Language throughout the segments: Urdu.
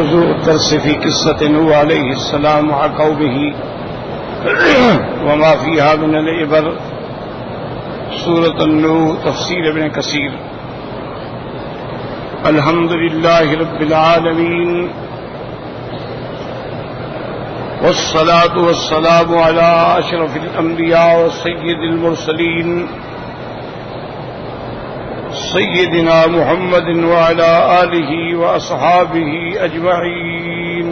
موضوع الدرس في قصة نوح عليه السلام مع قومه وما فيها من العبر. سورة النوح، تفسير ابن كثير. الحمد لله رب العالمين، والصلاة والسلام على أشرف الأنبياء وسيد المرسلين سيدنا محمد وعلى آله وأصحابه أجمعين.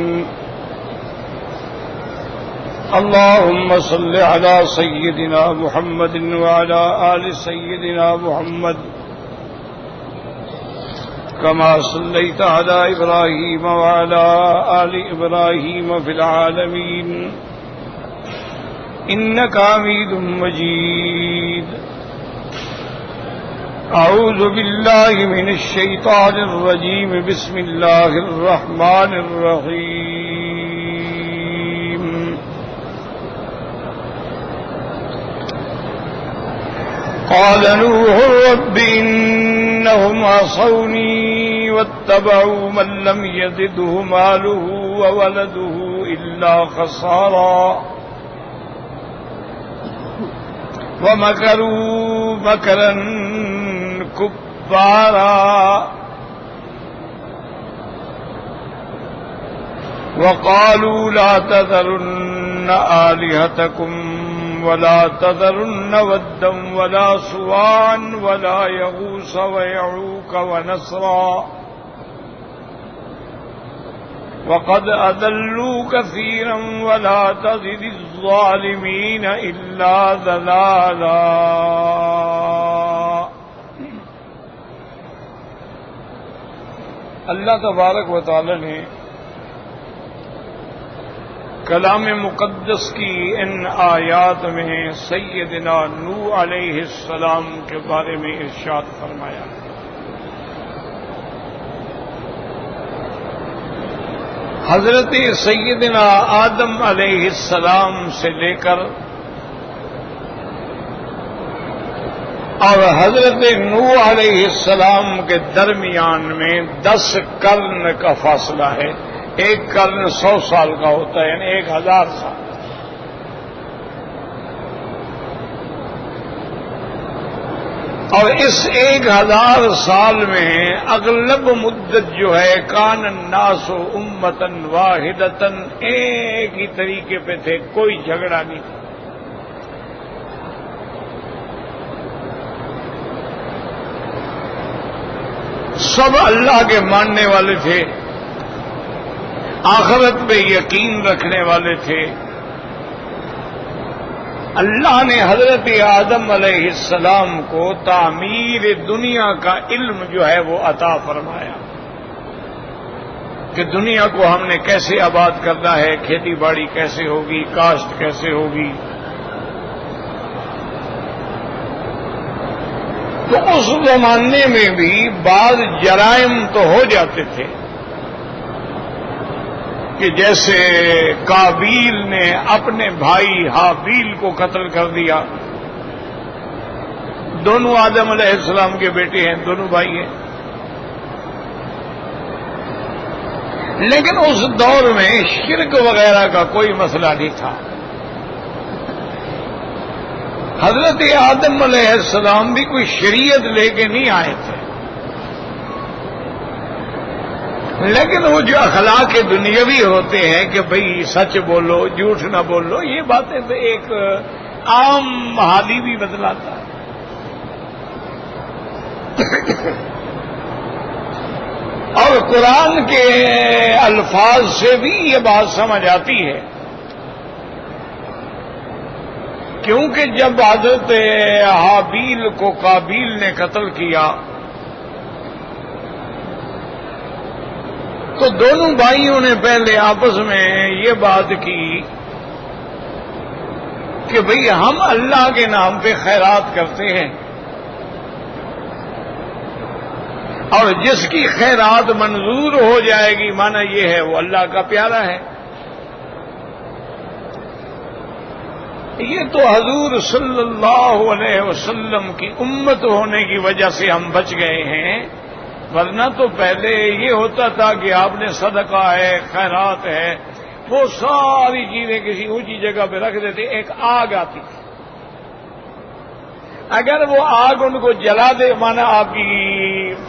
اللهم صل على سيدنا محمد وعلى آل سيدنا محمد كما صليت على إبراهيم وعلى آل إبراهيم في العالمين إنك حميد مجيد. أعوذ بالله من الشيطان الرجيم. بسم الله الرحمن الرحيم. قال نوح رب إنهم عصوني واتبعوا من لم يزده ماله وولده إلا خسارا ومكروا مكرا كبارا وقالوا لا تذرن آلهتكم ولا تذرن ودا ولا سواعا ولا يغوث ويعوق ونسرا وقد أضلوا كثيرا ولا تزد الظالمين إلا ضلالا. اللہ تبارک و تعالی نے کلام مقدس کی ان آیات میں سیدنا نوح علیہ السلام کے بارے میں ارشاد فرمایا. حضرت سیدنا آدم علیہ السلام سے لے کر اور حضرت نوح علیہ السلام کے درمیان میں 10 قرن کا فاصلہ ہے. ایک قرن 100 سال کا ہوتا ہے، یعنی 1000 سال. اور اس 1000 سال میں اغلب مدت جو ہے کان الناس امتن واحدتن، ایک ہی طریقے پہ تھے، کوئی جھگڑا نہیں تھا. سب اللہ کے ماننے والے تھے، آخرت پہ یقین رکھنے والے تھے. اللہ نے حضرت آدم علیہ السلام کو تعمیر دنیا کا علم جو ہے وہ عطا فرمایا کہ دنیا کو ہم نے کیسے آباد کرنا ہے، کھیتی باڑی کیسے ہوگی، کاشت کیسے ہوگی. تو اس زمانے میں بھی بعض جرائم تو ہو جاتے تھے کہ جیسے قابیل نے اپنے بھائی حابیل کو قتل کر دیا. دونوں آدم علیہ السلام کے بیٹے ہیں، دونوں بھائی ہیں. لیکن اس دور میں شرک وغیرہ کا کوئی مسئلہ نہیں تھا. حضرت آدم علیہ السلام بھی کوئی شریعت لے کے نہیں آئے تھے، لیکن وہ جو اخلاق دنیاوی ہوتے ہیں کہ بھئی سچ بولو، جھوٹ نہ بولو، یہ باتیں تو ایک عام حالی بھی بدلاتا ہے. اور قرآن کے الفاظ سے بھی یہ بات سمجھ آتی ہے، کیونکہ جب حضرت حابیل کو قابیل نے قتل کیا تو دونوں بھائیوں نے پہلے آپس میں یہ بات کی کہ بھئی ہم اللہ کے نام پہ خیرات کرتے ہیں، اور جس کی خیرات منظور ہو جائے گی مانا یہ ہے وہ اللہ کا پیارا ہے. یہ تو حضور صلی اللہ علیہ وسلم کی امت ہونے کی وجہ سے ہم بچ گئے ہیں، ورنہ تو پہلے یہ ہوتا تھا کہ آپ نے صدقہ ہے، خیرات ہے، وہ ساری چیزیں کسی اونچی جگہ پہ رکھ دیتے، ایک آگ آتی تھی، اگر وہ آگ ان کو جلا دے مانا آپ کی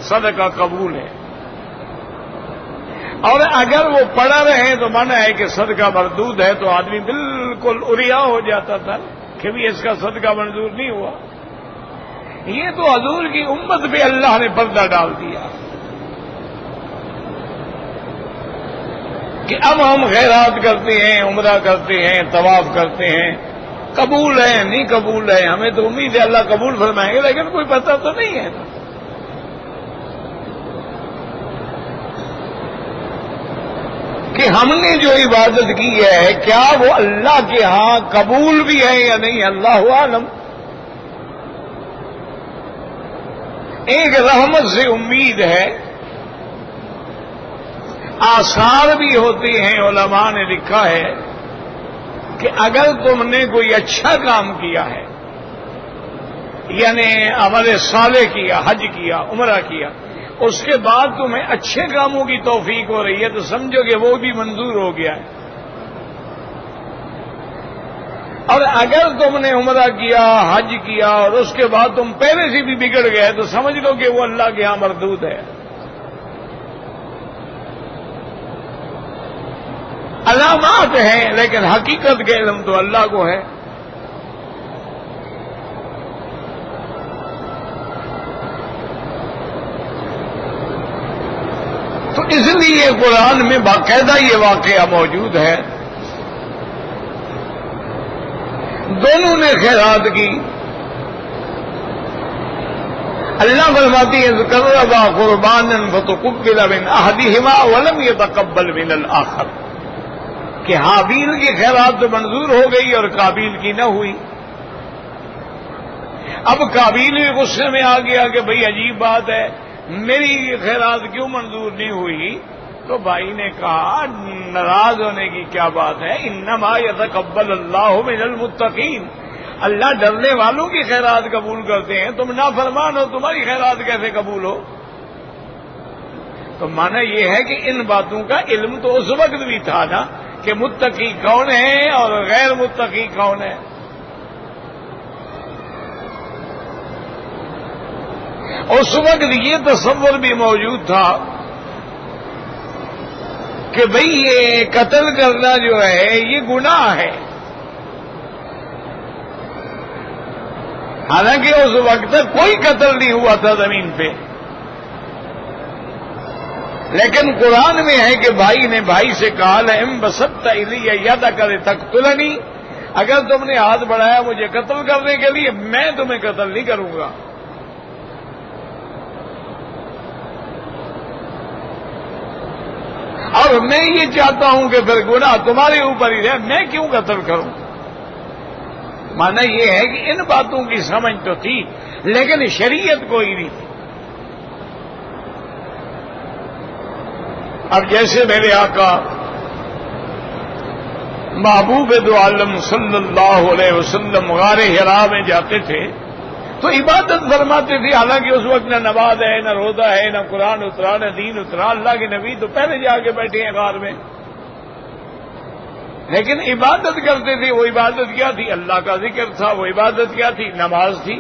صدقہ قبول ہے، اور اگر وہ پڑا رہے تو مانا ہے کہ صدقہ مردود ہے، تو آدمی بالکل اریا ہو جاتا تھا کہ بھی اس کا صدقہ منظور نہیں ہوا۔ یہ تو حضور کی امت پہ اللہ نے پردہ ڈال دیا کہ اب ہم خیرات کرتے ہیں، عمرہ کرتے ہیں، طواف کرتے ہیں، قبول ہے نہیں قبول ہے، ہمیں تو امید ہے اللہ قبول فرمائیں گے، لیکن کوئی پتہ تو نہیں ہے کہ ہم نے جو عبادت کی ہے کیا وہ اللہ کے ہاں قبول بھی ہے یا نہیں، اللہ عالم۔ ایک رحمت سے امید ہے، آثار بھی ہوتے ہیں، علماء نے لکھا ہے کہ اگر تم نے کوئی اچھا کام کیا ہے، یعنی عمل صالح کیا، حج کیا، عمرہ کیا، اس کے بعد تمہیں اچھے کاموں کی توفیق ہو رہی ہے تو سمجھو کہ وہ بھی منظور ہو گیا ہے، اور اگر تم نے عمرہ کیا، حج کیا، اور اس کے بعد تم پہلے سے بھی بگڑ گئے تو سمجھ لو کہ وہ اللہ کے ہاں مردود ہے۔ علامات ہیں لیکن حقیقت کے علم تو اللہ کو ہے۔ تو اس لیے قرآن میں باقاعدہ یہ واقعہ موجود ہے، دونوں نے خیرات کی۔ اللہ فرماتی ہے قربا قربانا فتقبل من احدہما ولم يتقبل من الآخر، کہ حابیل کی خیرات تو منظور ہو گئی اور قابیل کی نہ ہوئی۔ اب قابیل بھی غصے میں آ گیا کہ بھئی عجیب بات ہے، میری خیرات کیوں منظور نہیں ہوئی؟ تو بھائی نے کہا ناراض ہونے کی کیا بات ہے، انما یتقبل اللہ من المتقین، اللہ ڈرنے والوں کی خیرات قبول کرتے ہیں، تم نافرمان ہو، تمہاری خیرات کیسے قبول ہو؟ تو مانا یہ ہے کہ ان باتوں کا علم تو اس وقت بھی تھا نا کہ متقی کون ہے اور غیر متقی کون ہے۔ اس وقت یہ تصور بھی موجود تھا کہ بھئی یہ قتل کرنا جو ہے یہ گناہ ہے، حالانکہ اس وقت تک کوئی قتل نہیں ہوا تھا زمین پہ، لیکن قرآن میں ہے کہ بھائی نے بھائی سے کہا لئن بسطت الی یدک لتقتلنی، اگر تم نے ہاتھ بڑھایا مجھے قتل کرنے کے لیے میں تمہیں قتل نہیں کروں گا۔ اور میں یہ چاہتا ہوں کہ پھر گناہ تمہارے اوپر ہی رہے، میں کیوں قتل کروں؟ مانا یہ ہے کہ ان باتوں کی سمجھ تو تھی لیکن شریعت کوئی نہیں تھی۔ اب جیسے میرے آقا محبوب دو عالم صلی اللہ علیہ وسلم غار حرا میں جاتے تھے تو عبادت فرماتے تھے، حالانکہ اس وقت نہ نماز ہے، نہ روزہ ہے، نہ قرآن اترا، نہ دین اترا، اللہ کے نبی تو پہلے جا کے بیٹھے ہیں غار میں، لیکن عبادت کرتے تھے۔ وہ عبادت کیا تھی؟ اللہ کا ذکر تھا۔ وہ عبادت کیا تھی؟ نماز تھی،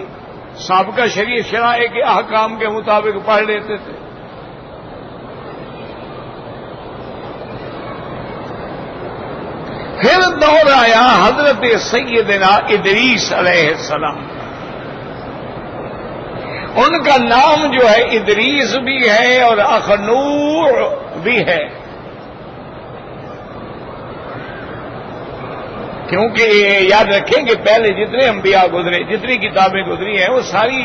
سابقہ شرائع کے احکام کے مطابق پڑھ لیتے تھے۔ پھر دور آیا حضرت سیدنا ادریس علیہ السلام، ان کا نام جو ہے ادریس بھی ہے اور اخنوع بھی ہے، کیونکہ یاد رکھیں کہ پہلے جتنے انبیاء گزرے، جتنی کتابیں گزری ہیں وہ ساری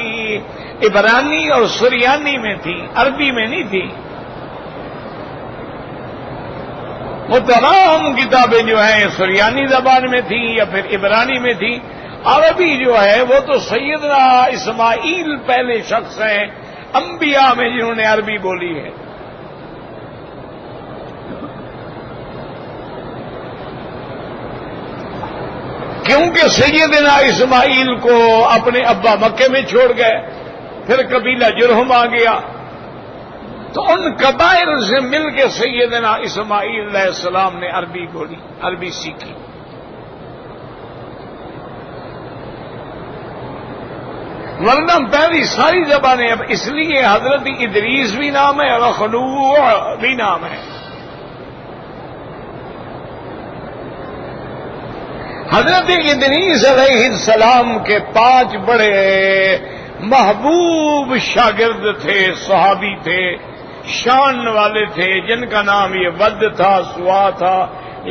عبرانی اور سریانی میں تھی، عربی میں نہیں تھی۔ وہ تمام کتابیں جو ہیں سریانی زبان میں تھیں یا پھر عبرانی میں تھیں۔ عربی جو ہے وہ تو سیدنا اسماعیل پہلے شخص ہیں انبیاء میں جنہوں نے عربی بولی ہے۔ کیونکہ سیدنا اسماعیل کو اپنے ابا مکے میں چھوڑ گئے، پھر قبیلہ جرہم آ گیا، تو ان قبائل سے مل کے سیدنا اسماعیل علیہ السلام نے عربی سیکھی. ورنہ پہلی ساری زبانیں اب اس لیے حضرت ادریس بھی نام ہے اور خنوع بھی نام ہے. حضرت ادریس علیہ السلام کے 5 بڑے محبوب شاگرد تھے، صحابی تھے، شان والے تھے، جن کا نام یہ ود تھا، سوا تھا،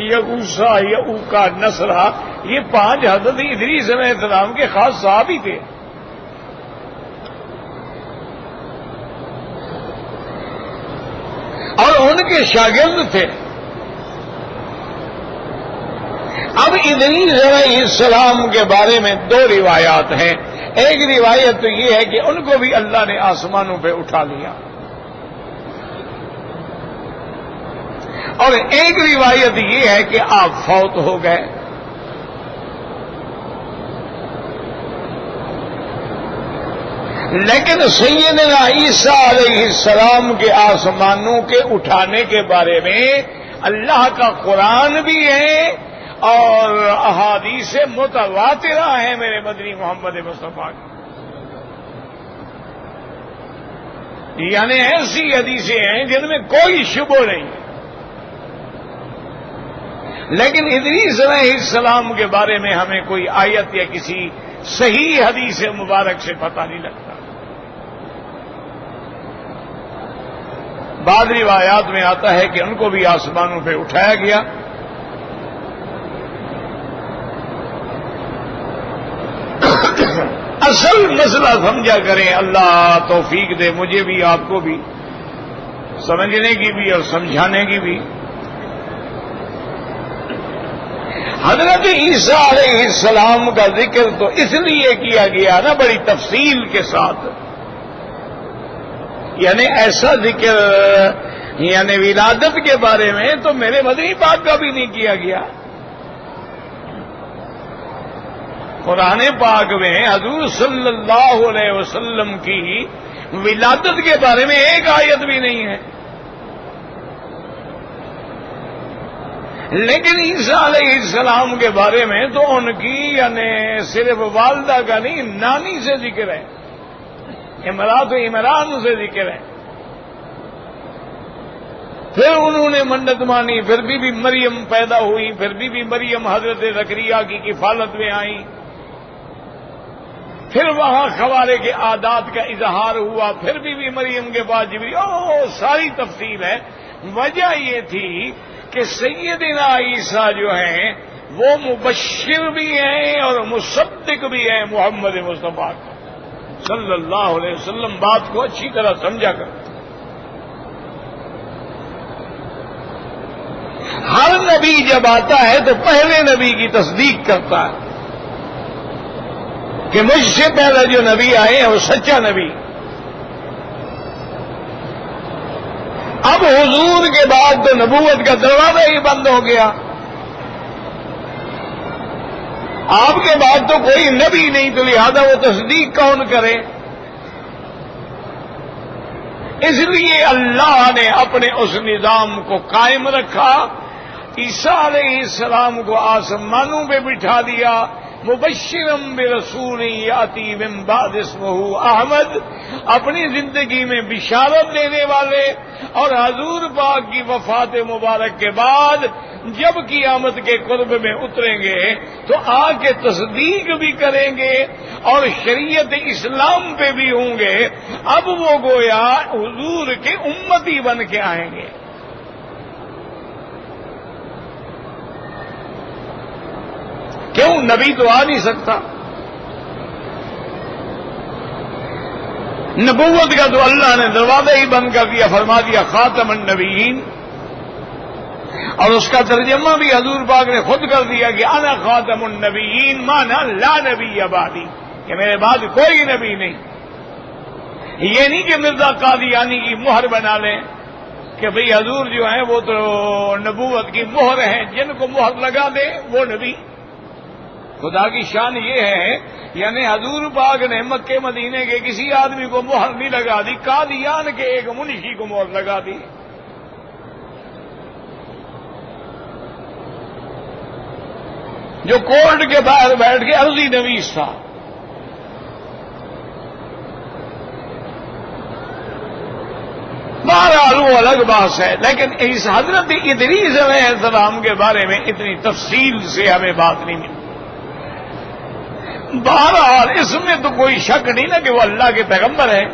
یغوسا، یعوقا، نصرہ. یہ 5 حضرت ادریس علیہ السلام کے خاص صحابی تھے. اور ان کے شاگرد تھے. اب ادریس علیہ السلام کے بارے میں 2 روایات ہیں. ایک روایت تو یہ ہے کہ ان کو بھی اللہ نے آسمانوں پہ اٹھا لیا، اور ایک روایت یہ ہے کہ آپ فوت ہو گئے. لیکن سیدنا عیسیٰ علیہ السلام کے آسمانوں کے اٹھانے کے بارے میں اللہ کا قرآن بھی ہے اور احادیث متواترہ ہیں میرے مدنی محمد مصطفیٰ کی. یعنی ایسی حدیثیں ہیں جن میں کوئی شبہ نہیں. لیکن ادریس علیہ السلام کے بارے میں ہمیں کوئی آیت یا کسی صحیح حدیث مبارک سے پتہ نہیں لگتا. بعض روایات میں آتا ہے کہ ان کو بھی آسمانوں پہ اٹھایا گیا. اصل مسئلہ سمجھا کریں، اللہ توفیق دے مجھے بھی آپ کو بھی سمجھنے کی بھی اور سمجھانے کی بھی. حضرت عیسیٰ علیہ السلام کا ذکر تو اس لیے کیا گیا نا بڑی تفصیل کے ساتھ، یعنی ایسا ذکر یعنی ولادت کے بارے میں تو میرے مدنی پاک کا بھی نہیں کیا گیا. قرآن پاک میں حضور صلی اللہ علیہ وسلم کی ولادت کے بارے میں ایک آیت بھی نہیں ہے. لیکن عیسیٰ علیہ السلام کے بارے میں تو ان کی یعنی صرف والدہ کا نہیں، نانی سے ذکر ہے، امرات عمران سے ذکر ہے. پھر انہوں نے منت مانی، پھر بی بی مریم پیدا ہوئی، پھر بی بی مریم حضرت زکریا کی کفالت میں آئیں، پھر وہاں خوارے کے عادات کا اظہار ہوا، پھر بی بی مریم کے بعد جبریل. ساری تفصیل ہے. وجہ یہ تھی کہ سیدنا عیسیٰ جو ہیں وہ مبشر بھی ہیں اور مصدق بھی ہیں محمد مصطفیٰ صلی اللہ علیہ وسلم. بات کو اچھی طرح سمجھا کر. ہر نبی جب آتا ہے تو پہلے نبی کی تصدیق کرتا ہے کہ مجھ سے پہلے جو نبی آئے ہیں وہ سچا نبی. اب حضور کے بعد تو نبوت کا دروازہ ہی بند ہو گیا. آپ کے بعد تو کوئی نبی نہیں، تو لہذا وہ تصدیق کون کرے؟ اس لیے اللہ نے اپنے اس نظام کو قائم رکھا. عیسیٰ علیہ السلام کو آسمانوں پہ بٹھا دیا، مبشرم برسول یاتی من بعد اسمہ احمد، اپنی زندگی میں بشارت دینے والے. اور حضور پاک کی وفات مبارک کے بعد جب قیامت کے قرب میں اتریں گے تو آ کے تصدیق بھی کریں گے اور شریعت اسلام پہ بھی ہوں گے. اب وہ گویا حضور کے امتی بن کے آئیں گے. کیوں؟ نبی تو آ نہیں سکتا. نبوت کا تو اللہ نے دروازہ ہی بند کر دیا، فرما دیا خاتم النبیین. اور اس کا ترجمہ بھی حضور پاک نے خود کر دیا کہ انا خاتم النبیین، مانا لا نبی بعدی، کہ میرے بعد کوئی نبی نہیں. یہ نہیں کہ مرزا قادیانی کی مہر بنا لیں کہ بھئی حضور جو ہیں وہ تو نبوت کی مہر ہیں، جن کو مہر لگا دے وہ نبی. خدا کی شان یہ ہے، یعنی حضور پاک نے مکے مدینے کے کسی آدمی کو مہر نہیں لگا دی، قادیان کے ایک منشی کو مہر لگا دی۔ جو کورٹ کے باہر بیٹھ کے عرضی نویس تھا۔ بہرحال وہ الگ بات ہے، لیکن اس حضرت ادریس علیہ السلام کے بارے میں اتنی تفصیل سے ہمیں بات نہیں ملی۔ بہرحال اس میں تو کوئی شک نہیں نا کہ وہ اللہ کے پیغمبر ہیں،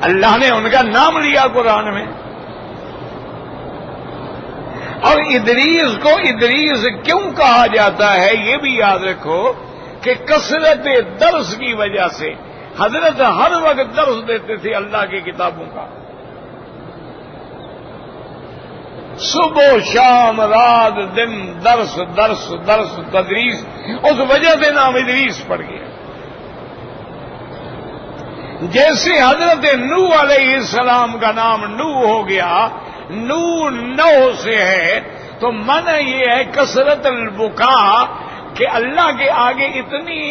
اللہ نے ان کا نام لیا قرآن میں۔ اور ادریس کو ادریس کیوں کہا جاتا ہے یہ بھی یاد رکھو کہ کثرت درس کی وجہ سے حضرت ہر وقت درس دیتے تھے اللہ کی کتابوں کا، صبح شام رات دن درس درس درس تدریس، اس وجہ سے نام ادریس پڑ گیا۔ جیسے حضرت نوح علیہ السلام کا نام نوح ہو گیا، نو سے ہے، تو معنی یہ ہے کثرت البکا، کہ اللہ کے آگے اتنی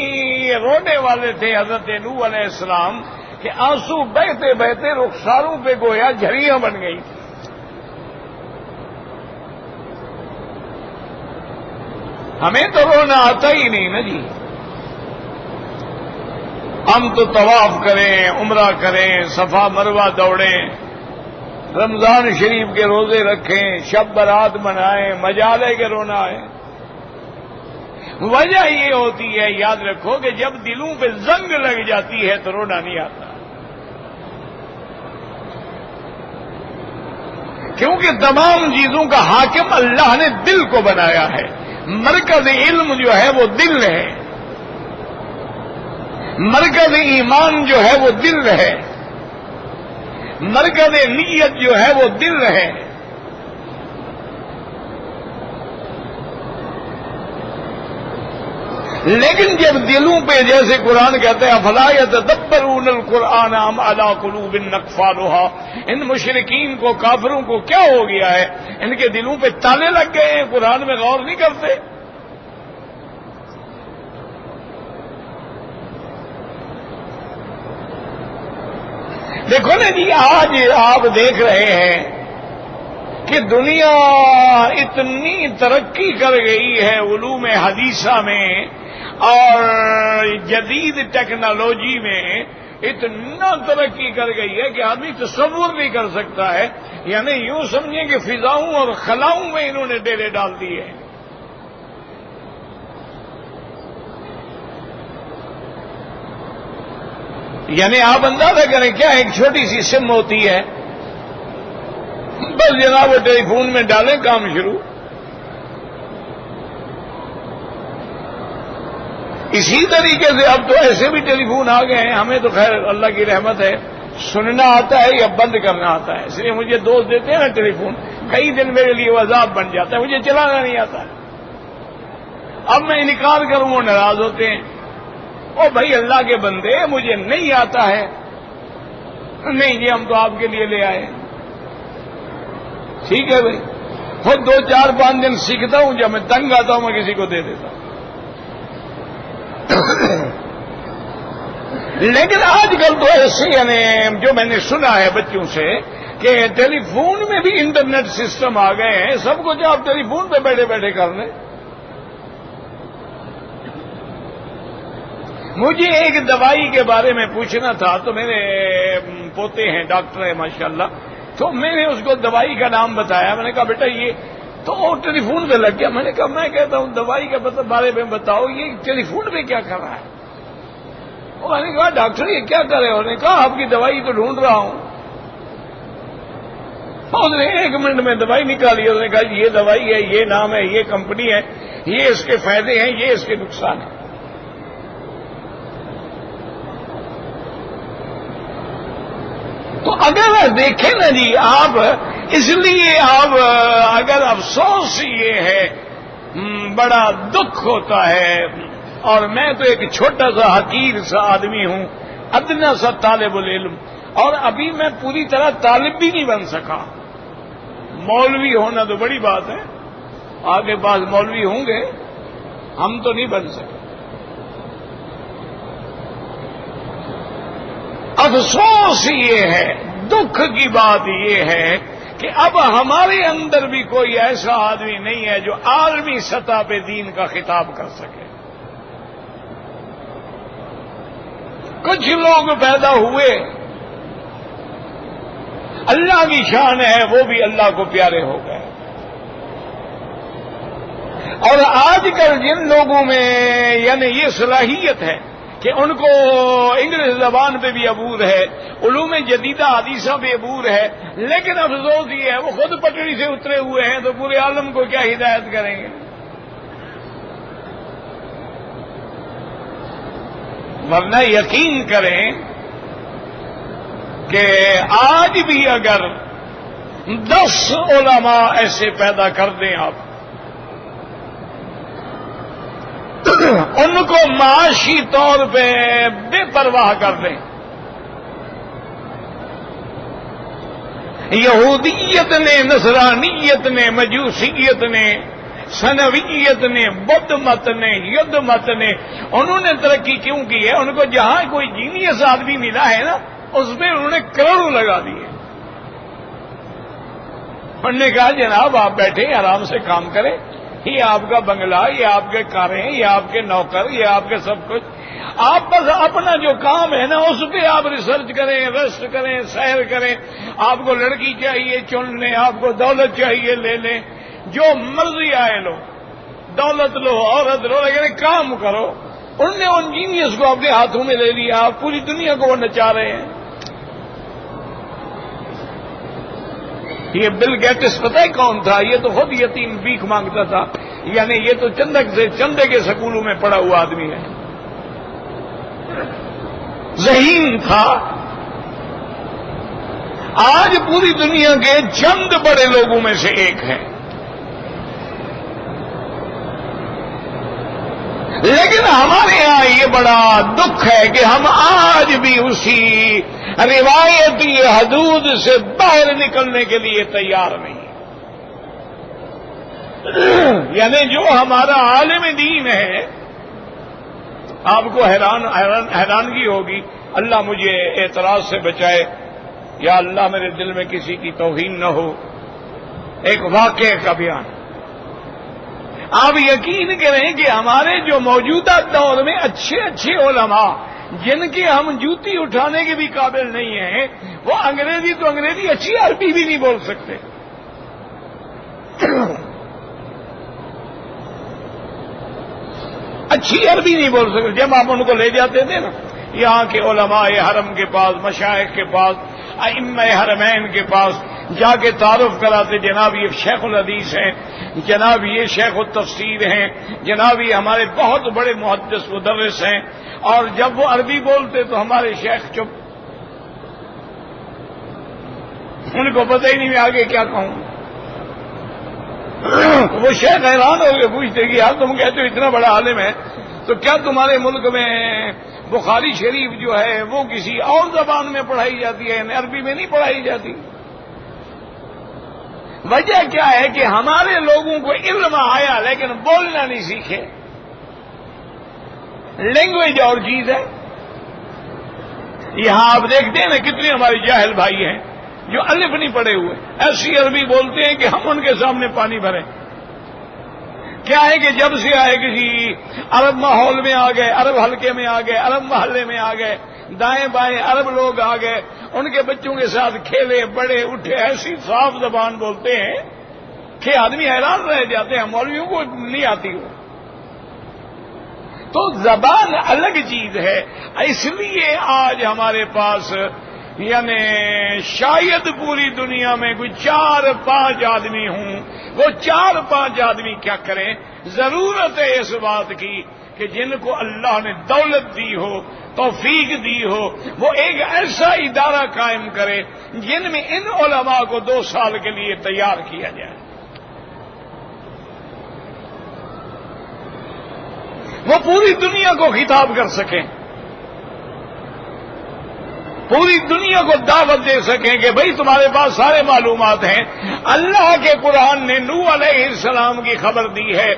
رونے والے تھے حضرت نوح علیہ السلام کہ آنسو بہتے بہتے رخساروں پہ گویا جھڑیاں بن گئی۔ ہمیں تو رونا آتا ہی نہیں نا جی، ہم تو طواف کریں، عمرہ کریں، صفا مروہ دوڑیں، رمضان شریف کے روزے رکھیں، شب برات منائیں، مزہ لے کے رونا آئے۔ وجہ یہ ہوتی ہے، یاد رکھو کہ جب دلوں پہ زنگ لگ جاتی ہے تو رونا نہیں آتا، کیونکہ تمام چیزوں کا حاکم اللہ نے دل کو بنایا ہے۔ مرکز علم جو ہے وہ دل ہے، مرکز ایمان جو ہے وہ دل ہے، مرکز نیت جو ہے وہ دل ہے۔ لیکن جب دلوں پہ جیسے قرآن کہتے ہیں افلا یتدبرون القرآن ام علی قلوب اقفالها، ان مشرکین کو، کافروں کو کیا ہو گیا ہے، ان کے دلوں پہ تالے لگ گئے ہیں، قرآن میں غور نہیں کرتے۔ دیکھو نا جی، آج آپ دیکھ رہے ہیں کہ دنیا اتنی ترقی کر گئی ہے علوم حدیثہ میں اور جدید ٹیکنالوجی میں، اتنا ترقی کر گئی ہے کہ آدمی تصور نہیں کر سکتا ہے، یعنی یوں سمجھیں کہ فضاؤں اور خلاؤں میں انہوں نے ڈیرے ڈال دیے ہیں۔ یعنی آپ اندازہ کریں کیا ایک چھوٹی سی سم ہوتی ہے، بس جناب وہ ٹیلی فون میں ڈالیں کام شروع۔ اسی طریقے سے اب تو ایسے بھی ٹیلی فون آ گئے ہیں، ہمیں تو خیر اللہ کی رحمت ہے، سننا آتا ہے یا بند کرنا آتا ہے، اس لیے مجھے دوست دیتے ہیں نا ٹیلی فون، کئی دن میرے لیے وہ عذاب بن جاتا ہے، مجھے چلانا نہیں آتا ہے۔ اب میں انکار کروں وہ ناراض ہوتے ہیں، او بھائی اللہ کے بندے مجھے نہیں آتا ہے۔ نہیں جی ہم تو آپ کے لیے لے آئے۔ ٹھیک ہے بھائی، خود 2 4 5 دن سیکھتا ہوں، جب میں تنگ آتا ہوں میں کسی کو دے دیتا ہوں۔ لیکن آج کل تو ایسے یعنی جو میں نے سنا ہے بچوں سے کہ ٹیلی فون میں بھی انٹرنیٹ سسٹم آ گئے ہیں، سب کچھ آپ ٹیلی فون پہ بیٹھے بیٹھے کر لیں۔ مجھے ایک دوائی کے بارے میں پوچھنا تھا، تو میرے پوتے ہیں ڈاکٹر ہیں ماشاءاللہ، تو میں نے اس کو دوائی کا نام بتایا، میں نے کہا بیٹا یہ تو ٹیلی فون پہ لگ گیا۔ میں نے کہا میں کہتا ہوں دوائی کے بارے میں بتاؤ، یہ ٹیلی فون پہ کیا کر رہا ہے؟ میں نے کہا ڈاکٹر یہ کیا کرے؟ انہوں نے کہا آپ کی دوائی تو ڈھونڈ رہا ہوں۔ اس نے 1 منٹ میں دوائی نکالی، اس نے کہا یہ دوائی ہے، یہ نام ہے، یہ کمپنی ہے، یہ اس کے فائدے ہیں، یہ اس کے نقصان ہیں۔ تو اگر دیکھیں نا جی آپ، اس لیے آپ اگر افسوس یہ ہے، بڑا دکھ ہوتا ہے، اور میں تو ایک چھوٹا سا حقیر سا آدمی ہوں، ادنا سا طالب العلم، اور ابھی میں پوری طرح طالب بھی نہیں بن سکا۔ مولوی ہونا تو بڑی بات ہے، آگے بعض مولوی ہوں گے، ہم تو نہیں بن سکے. افسوس یہ ہے، دکھ کی بات یہ ہے کہ اب ہمارے اندر بھی کوئی ایسا آدمی نہیں ہے جو عالمی سطح پہ دین کا خطاب کر سکے. کچھ لوگ پیدا ہوئے، اللہ کی شان ہے، وہ بھی اللہ کو پیارے ہو گئے. اور آج کل جن لوگوں میں یعنی یہ صلاحیت ہے کہ ان کو انگلش زبان پہ بھی عبور ہے، علوم جدیدہ حدیثہ پہ عبور ہے، لیکن افسوس یہ ہے وہ خود پٹڑی سے اترے ہوئے ہیں تو پورے عالم کو کیا ہدایت کریں گے. ورنہ یقین کریں کہ آج بھی اگر 10 علماء ایسے پیدا کر دیں آپ، ان کو معاشی طور پہ بے پرواہ کر دیں، یہودیت نے، نصرانیت نے، مجوسیت نے، سنویت نے، بدھ مت نے، ید مت نے، انہوں نے ترقی کیوں کی ہے؟ ان کو جہاں کوئی جینیس آدمی ملا ہے نا، اس میں انہوں نے کروڑوں لگا دیے. انہوں نے کہا جناب آپ بیٹھے آرام سے کام کریں، یہ آپ کا بنگلہ، یہ آپ کے کاریں، یہ آپ کے نوکر، یہ آپ کے سب کچھ، آپ بس اپنا جو کام ہے نا اس پہ آپ ریسرچ کریں، ریسٹ کریں، سیر کریں. آپ کو لڑکی چاہیے چن لیں، آپ کو دولت چاہیے لے لیں، جو مرضی آئے لو، دولت لو، عورت لو، لیکن کام کرو. انہوں نے ان جینیس کو اپنے ہاتھوں میں لے لیا، آپ پوری دنیا کو وہ نچا رہے ہیں. یہ بل گیٹس پتہ ہے کون تھا؟ یہ تو خود یتیم بھیک مانگتا تھا، یعنی یہ تو چندے کے سکولوں میں پڑا ہوا آدمی ہے. ذہین تھا. آج پوری دنیا کے چند بڑے لوگوں میں سے ایک ہے. لیکن ہمارے ہاں یہ بڑا دکھ ہے کہ ہم آج بھی اسی روایتی حدود سے باہر نکلنے کے لیے تیار نہیں. یعنی جو ہمارا عالم دین ہے، آپ کو حیرانگی ہوگی، اللہ مجھے اعتراض سے بچائے، یا اللہ میرے دل میں کسی کی توہین نہ ہو. ایک واقعے کا بیان. آپ یقین کریں کہ ہمارے جو موجودہ دور میں اچھے اچھے علماء جن کے ہم جوتی اٹھانے کے بھی قابل نہیں ہیں، وہ انگریزی تو انگریزی، اچھی عربی بھی نہیں بول سکتے. اچھی عربی نہیں بول سکتے. جب آپ ان کو لے جاتے تھے نا یہاں کے علماء حرم کے پاس، مشائخ کے پاس، ائمہ حرمین کے پاس جا کے تعارف کراتے، جناب یہ شیخ الحدیث ہیں، جناب یہ شیخ التفسیر ہیں، جناب یہ ہمارے بہت بڑے محدث مدرس ہیں. اور جب وہ عربی بولتے تو ہمارے شیخ چپ، ان کو پتہ ہی نہیں میں آگے کیا کہوں. وہ شیخ حیران ہو گئے، پوچھتے کہ یار تم کہتے ہو اتنا بڑا عالم ہے، تو کیا تمہارے ملک میں بخاری شریف جو ہے وہ کسی اور زبان میں پڑھائی جاتی ہے، عربی میں نہیں پڑھائی جاتی؟ وجہ کیا ہے کہ ہمارے لوگوں کو علم آیا لیکن بولنا نہیں سیکھے. لینگویج اور چیز ہے. یہاں آپ دیکھتے ہیں نا کتنے ہمارے جاہل بھائی ہیں جو الف نہیں پڑھے ہوئے، ایسی عربی بولتے ہیں کہ ہم ان کے سامنے پانی بھریں. کیا ہے کہ جب سے آئے کسی عرب ماحول میں آ گئے، عرب حلقے میں آ گئے، عرب محلے میں آ گئے، دائیں بائیں عرب لوگ آ گئے، ان کے بچوں کے ساتھ کھیلے بڑے اٹھے، ایسی صاف زبان بولتے ہیں کہ آدمی حیران رہ جاتے ہیں، مولویوں کو نہیں آتی ہو. تو زبان الگ چیز ہے. اس لیے آج ہمارے پاس یعنی شاید پوری دنیا میں کوئی 4-5 آدمی ہوں، وہ 4-5 آدمی کیا کریں؟ ضرورت ہے اس بات کی کہ جن کو اللہ نے دولت دی ہو، توفیق دی ہو، وہ ایک ایسا ادارہ قائم کرے جن میں ان علماء کو 2 سال کے لیے تیار کیا جائے. وہ پوری دنیا کو خطاب کر سکیں. پوری دنیا کو دعوت دے سکیں کہ بھئی تمہارے پاس سارے معلومات ہیں. اللہ کے قرآن نے نوح علیہ السلام کی خبر دی ہے,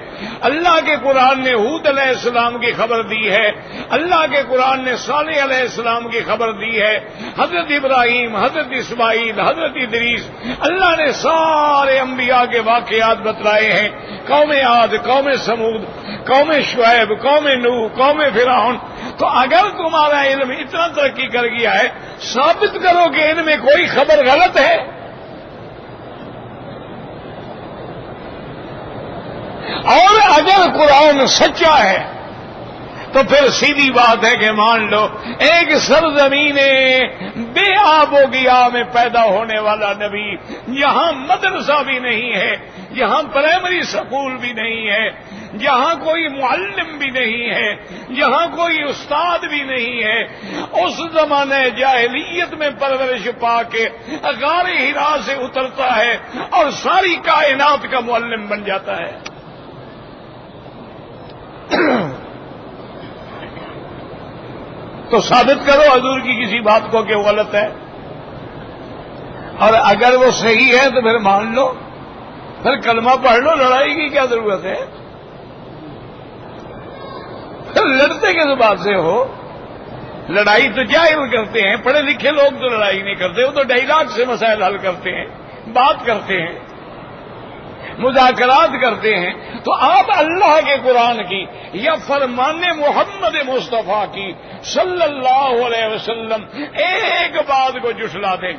اللہ کے قرآن نے ہود علیہ السلام کی خبر دی ہے, اللہ کے قرآن نے صالح علیہ السلام کی خبر دی ہے, حضرت ابراہیم, حضرت اسماعیل, حضرت ادریس, اللہ نے سارے انبیاء کے واقعات بتلائے ہیں. قوم عاد, قوم سمود, قوم شعیب, قوم نوح, قوم فرعون. تو اگر تمہارا علم اتنا ترقی کر گیا ہے, ثابت کرو کہ ان میں کوئی خبر غلط ہے. اور اگر قرآن سچا ہے تو پھر سیدھی بات ہے کہ مان لو ایک سرزمین بے آب و گیا میں پیدا ہونے والا نبی, یہاں مدرسہ بھی نہیں ہے, یہاں پرائمری سکول بھی نہیں ہے, جہاں کوئی معلم بھی نہیں ہے, جہاں کوئی استاد بھی نہیں ہے, اس زمانے جاہلیت میں پرورش پا کے غار ہرا سے اترتا ہے اور ساری کائنات کا معلم بن جاتا ہے. تو ثابت کرو حضور کی کسی بات کو کہ وہ غلط ہے, اور اگر وہ صحیح ہے تو پھر مان لو, پھر کلمہ پڑھ لو, لڑائی کی کیا ضرورت ہے؟ پھر لڑتے کس بات سے ہو؟ لڑائی تو جاہل کرتے ہیں, پڑھے لکھے لوگ تو لڑائی نہیں کرتے, وہ تو ڈائلاگ سے مسائل حل کرتے ہیں, بات کرتے ہیں, مذاکرات کرتے ہیں. تو آپ اللہ کے قرآن کی یا فرمان محمد مصطفیٰ کی صلی اللہ علیہ وسلم ایک بات کو جھٹلا دیں.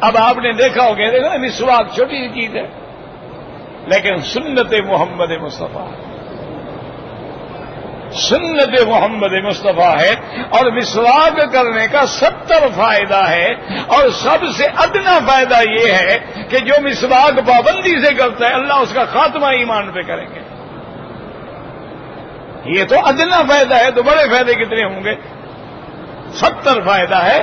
اب آپ نے دیکھا ہوگا, دیکھا نا, مسواک چھوٹی سی چیز ہے لیکن سنت محمد مصطفیٰ, سنت محمد مصطفیٰ ہے, اور مسواک کرنے کا 70 فائدہ ہے, اور سب سے ادنا فائدہ یہ ہے کہ جو مسواک پابندی سے کرتا ہے اللہ اس کا خاتمہ ایمان پہ کریں گے. یہ تو ادنا فائدہ ہے, تو بڑے فائدے کتنے ہوں گے؟ 70 فائدہ ہے.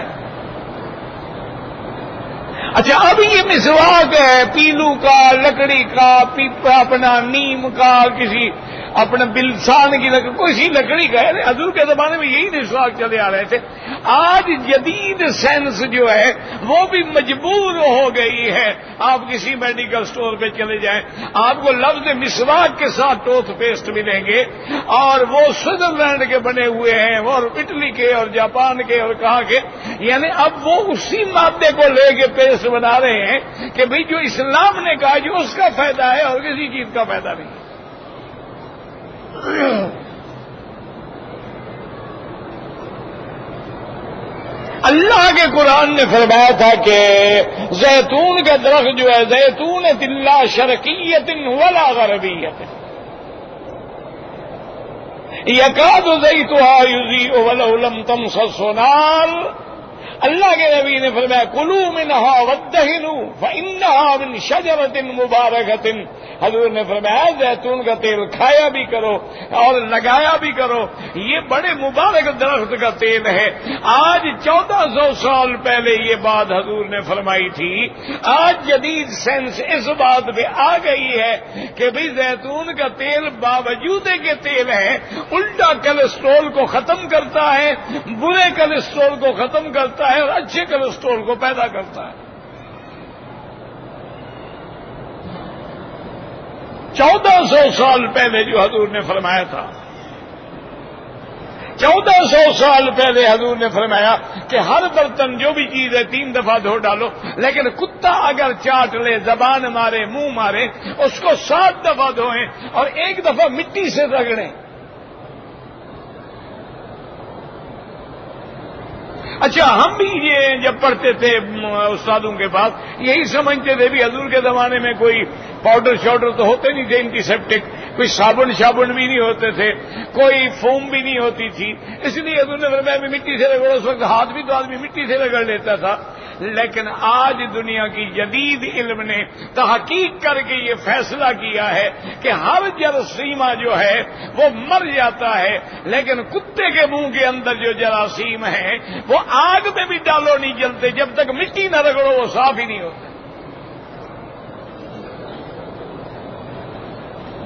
اچھا, اب یہ مسواک ہے پیلو کا, لکڑی کا, اپنا نیم کا, کسی اپنے بلسان کی لکڑی, کوئی لکڑی کا ہے. حضور کے زمانے میں یہی مسواک چلے آ رہے تھے. آج جدید سائنس جو ہے وہ بھی مجبور ہو گئی ہے. آپ کسی میڈیکل سٹور پہ چلے جائیں, آپ کو لفظ مسواک کے ساتھ ٹوتھ پیسٹ ملیں گے, اور وہ سوئٹزرلینڈ کے بنے ہوئے ہیں, اور اٹلی کے, اور جاپان کے, اور کہاں کے. یعنی اب وہ اسی مادے کو لے کے پیسٹ بنا رہے ہیں کہ بھئی جو اسلام نے کہا جو اس کا فائدہ ہے اور کسی چیز کا فائدہ نہیں. اللہ کے قرآن نے فرمایا تھا کہ زیتون کا درخت جو ہے, زیتون لا شرقیت ولا غربیت, یکاد زیتها یضیء ولو لم تمسسه نار. اللہ کے نبی نے فرمایا کلوا منها وادہنوا فانها من شجرۃ مبارکۃ. حضور نے فرمایا زیتون کا تیل کھایا بھی کرو اور لگایا بھی کرو, یہ بڑے مبارک درخت کا تیل ہے. آج 1400 سال پہلے یہ بات حضور نے فرمائی تھی. آج جدید سائنس اس بات پہ آ گئی ہے کہ بھئی زیتون کا تیل باوجود کہ تیل ہے الٹا کولیسٹرول کو ختم کرتا ہے, برے کولیسٹرول کو ختم کرتا ہے اور اچھے کولیسٹرول کو پیدا کرتا ہے. 1400 سال پہلے جو حضور نے فرمایا تھا, 1400 سال پہلے حضور نے فرمایا کہ ہر برتن جو بھی چیز ہے 3 دفعہ دھو ڈالو, لیکن کتا اگر چاٹ لے, زبان مارے, منہ مارے, اس کو 7 دفعہ دھوئیں اور 1 دفعہ مٹی سے رگڑیں. اچھا, ہم بھی یہ جب پڑھتے تھے استادوں کے پاس یہی سمجھتے تھے بھی حضور کے زمانے میں کوئی پاؤڈر شاؤڈر تو ہوتے نہیں تھے اینٹی سیپٹک, کوئی صابن بھی نہیں ہوتے تھے, کوئی فوم بھی نہیں ہوتی تھی, اس لیے حضور نے فرمایا مٹی سے رگڑو. اس وقت ہاتھ بھی تو آدمی مٹی سے رگڑ لیتا تھا. لیکن آج دنیا کی جدید علم نے تحقیق کر کے یہ فیصلہ کیا ہے کہ ہر جراثیمہ جو ہے وہ مر جاتا ہے, لیکن کتے کے منہ کے اندر جو جراثیم ہیں وہ آگ میں بھی ڈالو نہیں جلتے, جب تک مٹی نہ رگڑو وہ صاف ہی نہیں ہوتے.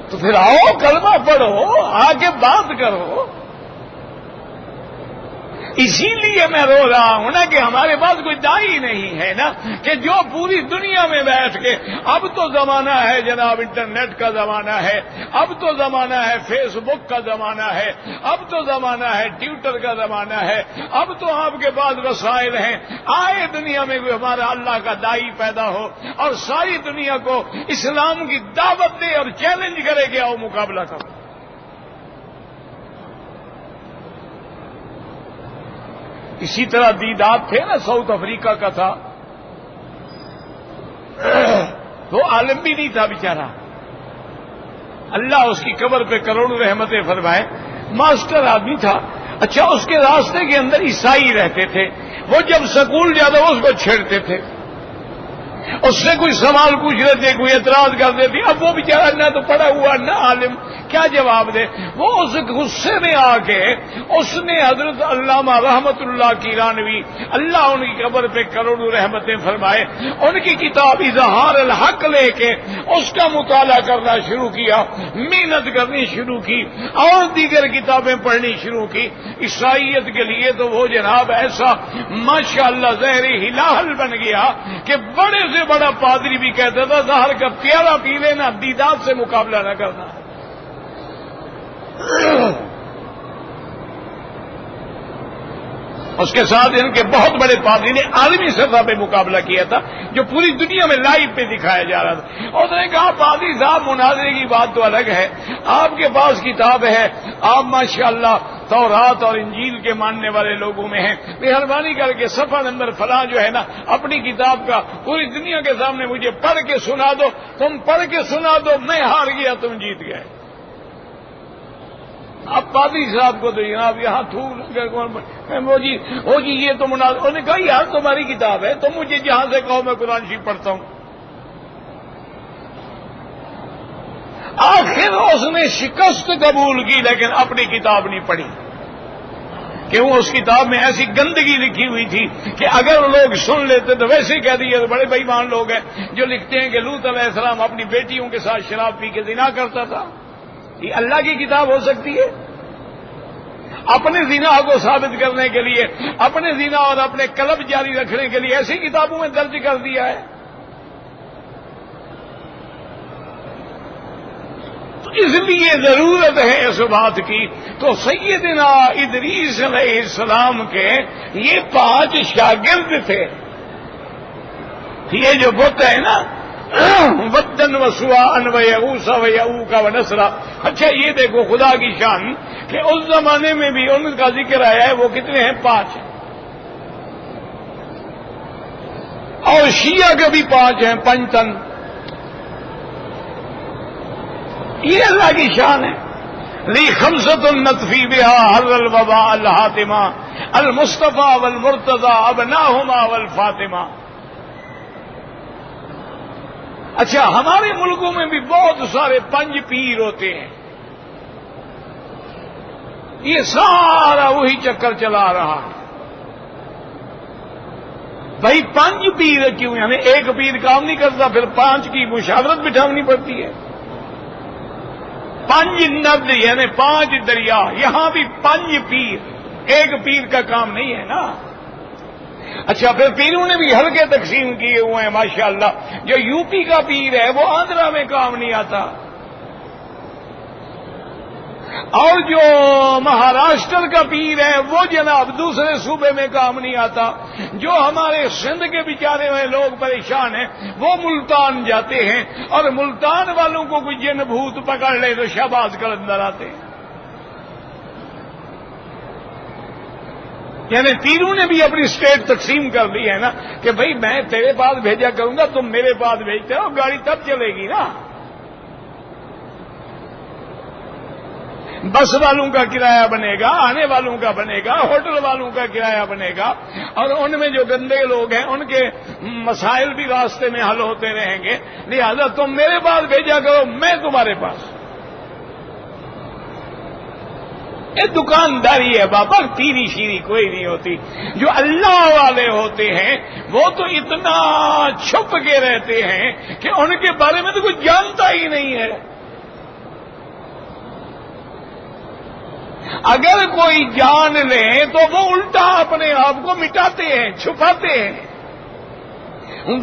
تو پھر آؤ کلمہ پڑھو, آ کے بات کرو. اسی لیے میں رو رہا ہوں نا کہ ہمارے پاس کوئی دائی نہیں ہے نا کہ جو پوری دنیا میں بیٹھ کے اب تو زمانہ ہے جناب انٹرنیٹ کا زمانہ ہے، اب تو زمانہ ہے فیس بک کا زمانہ ہے، اب تو زمانہ ہے ٹویٹر کا زمانہ ہے، اب تو آپ کے پاس وسائل ہیں، آئے دنیا میں کوئی ہمارا اللہ کا دائی پیدا ہو اور ساری دنیا کو اسلام کی دعوت دے اور چیلنج کرے کہ آؤ مقابلہ کرو۔ اسی طرح دیدات تھے نا، ساؤتھ افریقہ کا تھا، وہ عالم بھی نہیں تھا بیچارہ، اللہ اس کی قبر پہ کروڑوں رحمتیں فرمائے، ماسٹر آدمی تھا۔ اچھا، اس کے راستے کے اندر عیسائی رہتے تھے، وہ جب سکول جاتا وہ اس کو چھیڑتے تھے، اس سے کوئی سوال پوچھ لیتے، کوئی اعتراض کر دیتی، اب وہ بیچارہ نہ تو پڑھا ہوا نہ عالم، کیا جواب دے؟ وہ اس غصے میں آ کے اس نے حضرت علامہ رحمت اللہ کیرانوی، اللہ ان کی قبر پہ کروڑوں رحمتیں فرمائے، ان کی کتاب اظہار الحق لے کے اس کا مطالعہ کرنا شروع کیا، محنت کرنی شروع کی اور دیگر کتابیں پڑھنی شروع کی۔ عیسائیت کے لیے تو وہ جناب ایسا ماشاءاللہ زہری ہلاہل بن گیا کہ بڑے سے بڑا پادری بھی کہتا تھا زہر کا پیالہ پی لینا، دیدات سے مقابلہ نہ کرنا۔ اس کے ساتھ ان کے بہت بڑے پادری نے عالمی سطح پہ مقابلہ کیا تھا، جو پوری دنیا میں لائیو پہ دکھایا جا رہا تھا۔ اس نے کہا پادری صاحب مناظرے کی بات تو الگ ہے، آپ کے پاس کتاب ہے، آپ ماشاءاللہ تورات اور انجیل کے ماننے والے لوگوں میں ہیں، مہربانی کر کے صفحہ نمبر فلاں جو ہے نا اپنی کتاب کا پوری دنیا کے سامنے مجھے پڑھ کے سنا دو۔ تم پڑھ کے سنا دو، میں ہار گیا، تم جیت گئے۔ اب پادری صاحب کو تو جناب یہاں وہ جی یہ تو انہوں نے کہا یار تمہاری کتاب ہے، تم مجھے جہاں سے کہو میں قرآن شریف پڑھتا ہوں۔ آخر اس نے شکست قبول کی لیکن اپنی کتاب نہیں پڑھی، کیوں؟ اس کتاب میں ایسی گندگی لکھی ہوئی تھی کہ اگر لوگ سن لیتے تو ویسے ہی کہہ دیے، بڑے بے ایمان لوگ ہیں جو لکھتے ہیں کہ لوط علیہ السلام اپنی بیٹیوں کے ساتھ شراب پی کے زنا کرتا تھا۔ یہ اللہ کی کتاب ہو سکتی ہے؟ اپنے زنا کو ثابت کرنے کے لیے، اپنے زنا اور اپنے قلب جاری رکھنے کے لیے ایسی کتابوں میں درج کر دیا ہے۔ تو اس لیے ضرورت ہے اس بات کی۔ تو سیدنا ادریس علیہ السلام کے یہ 5 شاگرد تھے، یہ جو بت ہے نا ودن و سواء و یغوث و یعوق و نصر۔ اچھا یہ دیکھو خدا کی شان کہ اس زمانے میں بھی ان کا ذکر آیا ہے، وہ کتنے ہیں؟ 5۔ اور شیعہ کے بھی 5 ہیں، پنجتن۔ یہ اللہ کی شان ہے۔ لی خمسۃ نطفی بہا حر الوباء الحاتمہ المصطفیٰ والمرتضی ابناہما والفاطمہ۔ اچھا ہمارے ملکوں میں بھی بہت سارے 5 پیر ہوتے ہیں، یہ سارا وہی چکر چلا رہا ہے۔ بھائی 5 پیر کیوں؟ یعنی ایک پیر کام نہیں کرتا، پھر 5 کی مشاورت بٹھانی پڑتی ہے۔ 5 ند یعنی 5 دریا، یہاں بھی 5 پیر، ایک پیر کا کام نہیں ہے نا۔ اچھا پھر پیروں نے بھی حلقے تقسیم کیے ہوئے ہیں ماشاءاللہ۔ جو یو پی کا پیر ہے وہ آندھرا میں کام نہیں آتا، اور جو مہاراشٹر کا پیر ہے وہ جناب دوسرے صوبے میں کام نہیں آتا۔ جو ہمارے سندھ کے بیچارے ہوئے لوگ پریشان ہیں وہ ملتان جاتے ہیں، اور ملتان والوں کو کوئی جن بھوت پکڑ لے تو شہباز کلندر آتے ہیں۔ یعنی پیروں نے بھی اپنی اسٹیٹ تقسیم کر دی ہے نا کہ بھئی میں تیرے پاس بھیجا کروں گا، تم میرے پاس بھیجتے ہو، گاڑی تب چلے گی نا۔ بس والوں کا کرایہ بنے گا، آنے والوں کا بنے گا، ہوٹل والوں کا کرایہ بنے گا، اور ان میں جو گندے لوگ ہیں ان کے مسائل بھی راستے میں حل ہوتے رہیں گے۔ لہذا تم میرے پاس بھیجا کرو، میں تمہارے پاس۔ یہ دکانداری ہے بابا، پیری شیری کوئی نہیں ہوتی۔ جو اللہ والے ہوتے ہیں وہ تو اتنا چھپ کے رہتے ہیں کہ ان کے بارے میں تو کوئی جانتا ہی نہیں ہے۔ اگر کوئی جان لے تو وہ الٹا اپنے آپ کو مٹاتے ہیں، چھپاتے ہیں.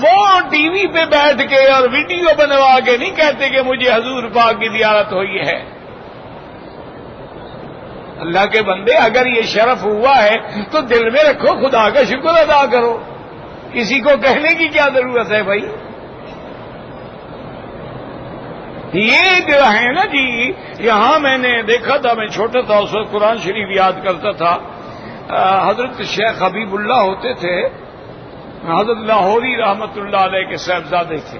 وہ ٹی وی پہ بیٹھ کے اور ویڈیو بنوا کے نہیں کہتے کہ مجھے حضور پاک کی زیارت ہوئی ہے. اللہ کے بندے، اگر یہ شرف ہوا ہے تو دل میں رکھو، خدا کا شکر ادا کرو. کسی کو کہنے کی کیا ضرورت ہے بھائی؟ یہ جو ہے نا جی، یہاں میں نے دیکھا تھا، میں چھوٹا تھا اس وقت قرآن شریف یاد کرتا تھا. حضرت شیخ حبیب اللہ ہوتے تھے، حضرت لاہوری رحمت اللہ علیہ کے صاحبزادے تھے.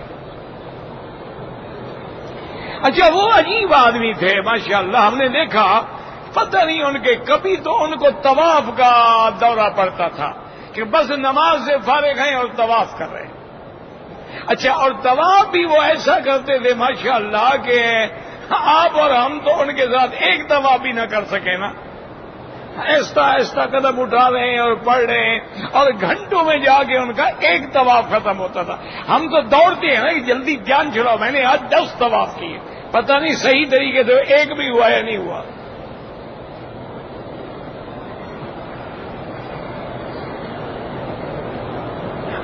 اچھا، وہ عجیب آدمی تھے ماشاءاللہ. ہم نے دیکھا پتہ نہیں ان کے، کبھی تو ان کو طواف کا دورہ پڑتا تھا کہ بس نماز سے فارغ ہیں اور طواف کر رہے ہیں. اچھا، اور طواف بھی وہ ایسا کرتے تھے ماشاءاللہ کہ آپ اور ہم تو ان کے ساتھ ایک طواف بھی نہ کر سکے نا. ایسا ایسا قدم اٹھا رہے ہیں اور پڑھ رہے ہیں، اور گھنٹوں میں جا کے ان کا ایک طواف ختم ہوتا تھا. ہم تو دوڑتے ہیں نا کہ جلدی جان چھڑاؤ. میں نے آج 10 طواف کیے، پتہ نہیں صحیح طریقے سے ایک بھی ہوا یا نہیں ہوا.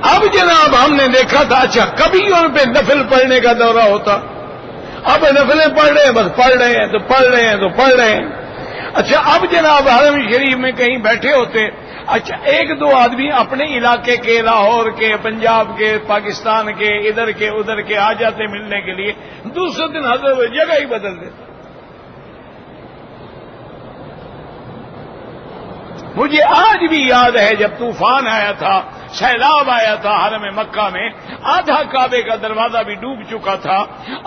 اب جناب ہم نے دیکھا تھا، اچھا کبھی ان پہ نفل پڑھنے کا دورہ ہوتا. اب نفلیں پڑھ رہے ہیں، بس پڑھ رہے ہیں تو پڑھ رہے ہیں تو پڑھ رہے ہیں. اچھا، اب جناب حرم شریف میں کہیں بیٹھے ہوتے. اچھا، ایک دو آدمی اپنے علاقے کے، لاہور کے، پنجاب کے، پاکستان کے، ادھر کے ادھر کے آ جاتے ملنے کے لیے. دوسرے دن حضرت جگہ ہی بدل دیتے. مجھے آج بھی یاد ہے جب طوفان آیا تھا، سیلاب آیا تھا حرم مکہ میں، آدھا کعبے کا دروازہ بھی ڈوب چکا تھا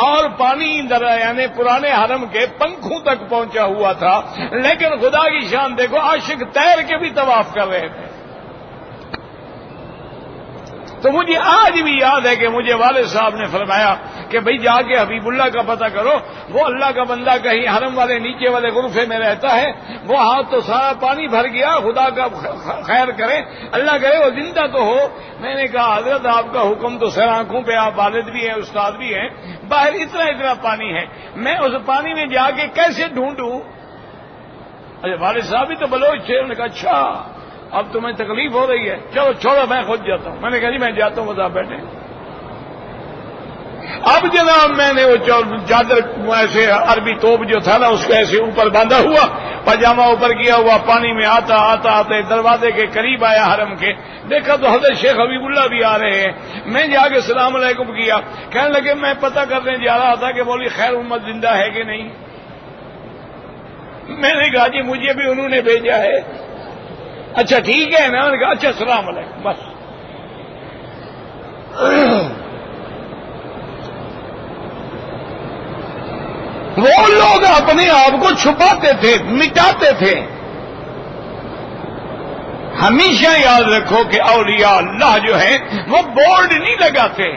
اور پانی یعنی پرانے حرم کے پنکھوں تک پہنچا ہوا تھا. لیکن خدا کی شان دیکھو، عاشق تیر کے بھی طواف کر رہے تھے. تو مجھے آج بھی یاد ہے کہ مجھے والد صاحب نے فرمایا کہ بھئی جا کے حبیب اللہ کا پتہ کرو. وہ اللہ کا بندہ کہیں حرم والے نیچے والے غرفے میں رہتا ہے، وہ ہاتھ تو سارا پانی بھر گیا، خدا کا خیر کرے، اللہ کرے وہ زندہ تو ہو. میں نے کہا حضرت آپ کا حکم تو سر آنکھوں پہ، آپ والد بھی ہیں، استاد بھی ہیں، باہر اتنا اتنا پانی ہے، میں اس پانی میں جا کے کیسے ڈھونڈوں؟ اچھا، والد صاحب بھی تو بلوچ تھے. انہوں نے کہا اچھا اب تمہیں تکلیف ہو رہی ہے، چلو چھوڑو میں خود جاتا ہوں. میں نے کہا جی میں جاتا ہوں، بس آپ بیٹھے. اب جناب میں نے وہ چادر ایسے عربی توپ جو تھا نا اس کو ایسے اوپر باندھا ہوا، پاجامہ اوپر کیا ہوا، پانی میں آتا آتا آتے دروازے کے قریب آیا حرم کے. دیکھا تو حضرت شیخ حبیب اللہ بھی آ رہے ہیں. میں جا کے السلام علیکم کیا. کہنے لگے میں پتہ کرنے جا رہا تھا کہ بولی خیر امت زندہ ہے کہ نہیں. میں نے کہا جی مجھے بھی انہوں نے بھیجا ہے. اچھا ٹھیک ہے نا. نے کہا اچھا السلام علیکم. بس وہ لوگ اپنے آپ کو چھپاتے تھے، مٹاتے تھے. ہمیشہ یاد رکھو کہ اولیاء اللہ جو ہے وہ بورڈ نہیں لگاتے،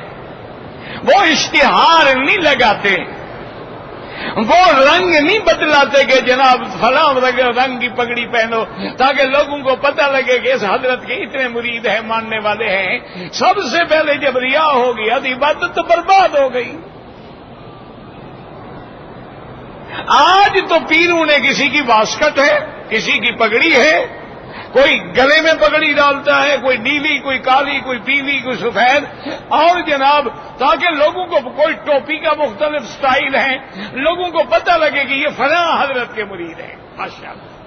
وہ اشتہار نہیں لگاتے، وہ رنگ نہیں بدلاتے کہ جناب فلاں رنگ کی پگڑی پہنو تاکہ لوگوں کو پتہ لگے کہ اس حضرت کے اتنے مرید ہیں، ماننے والے ہیں. سب سے پہلے جب ریا ہو گیا تو عبادت تو برباد ہو گئی. آج تو پیروں نے کسی کی واسکٹ ہے، کسی کی پگڑی ہے، کوئی گلے میں پگڑی ڈالتا ہے، کوئی نیلی، کوئی کالی، کوئی پیلی، کوئی سفید. اور جناب تاکہ لوگوں کو، کوئی ٹوپی کا مختلف سٹائل ہے، لوگوں کو پتہ لگے کہ یہ فلاں حضرت کے مرید ہیں. ماشاءاللہ.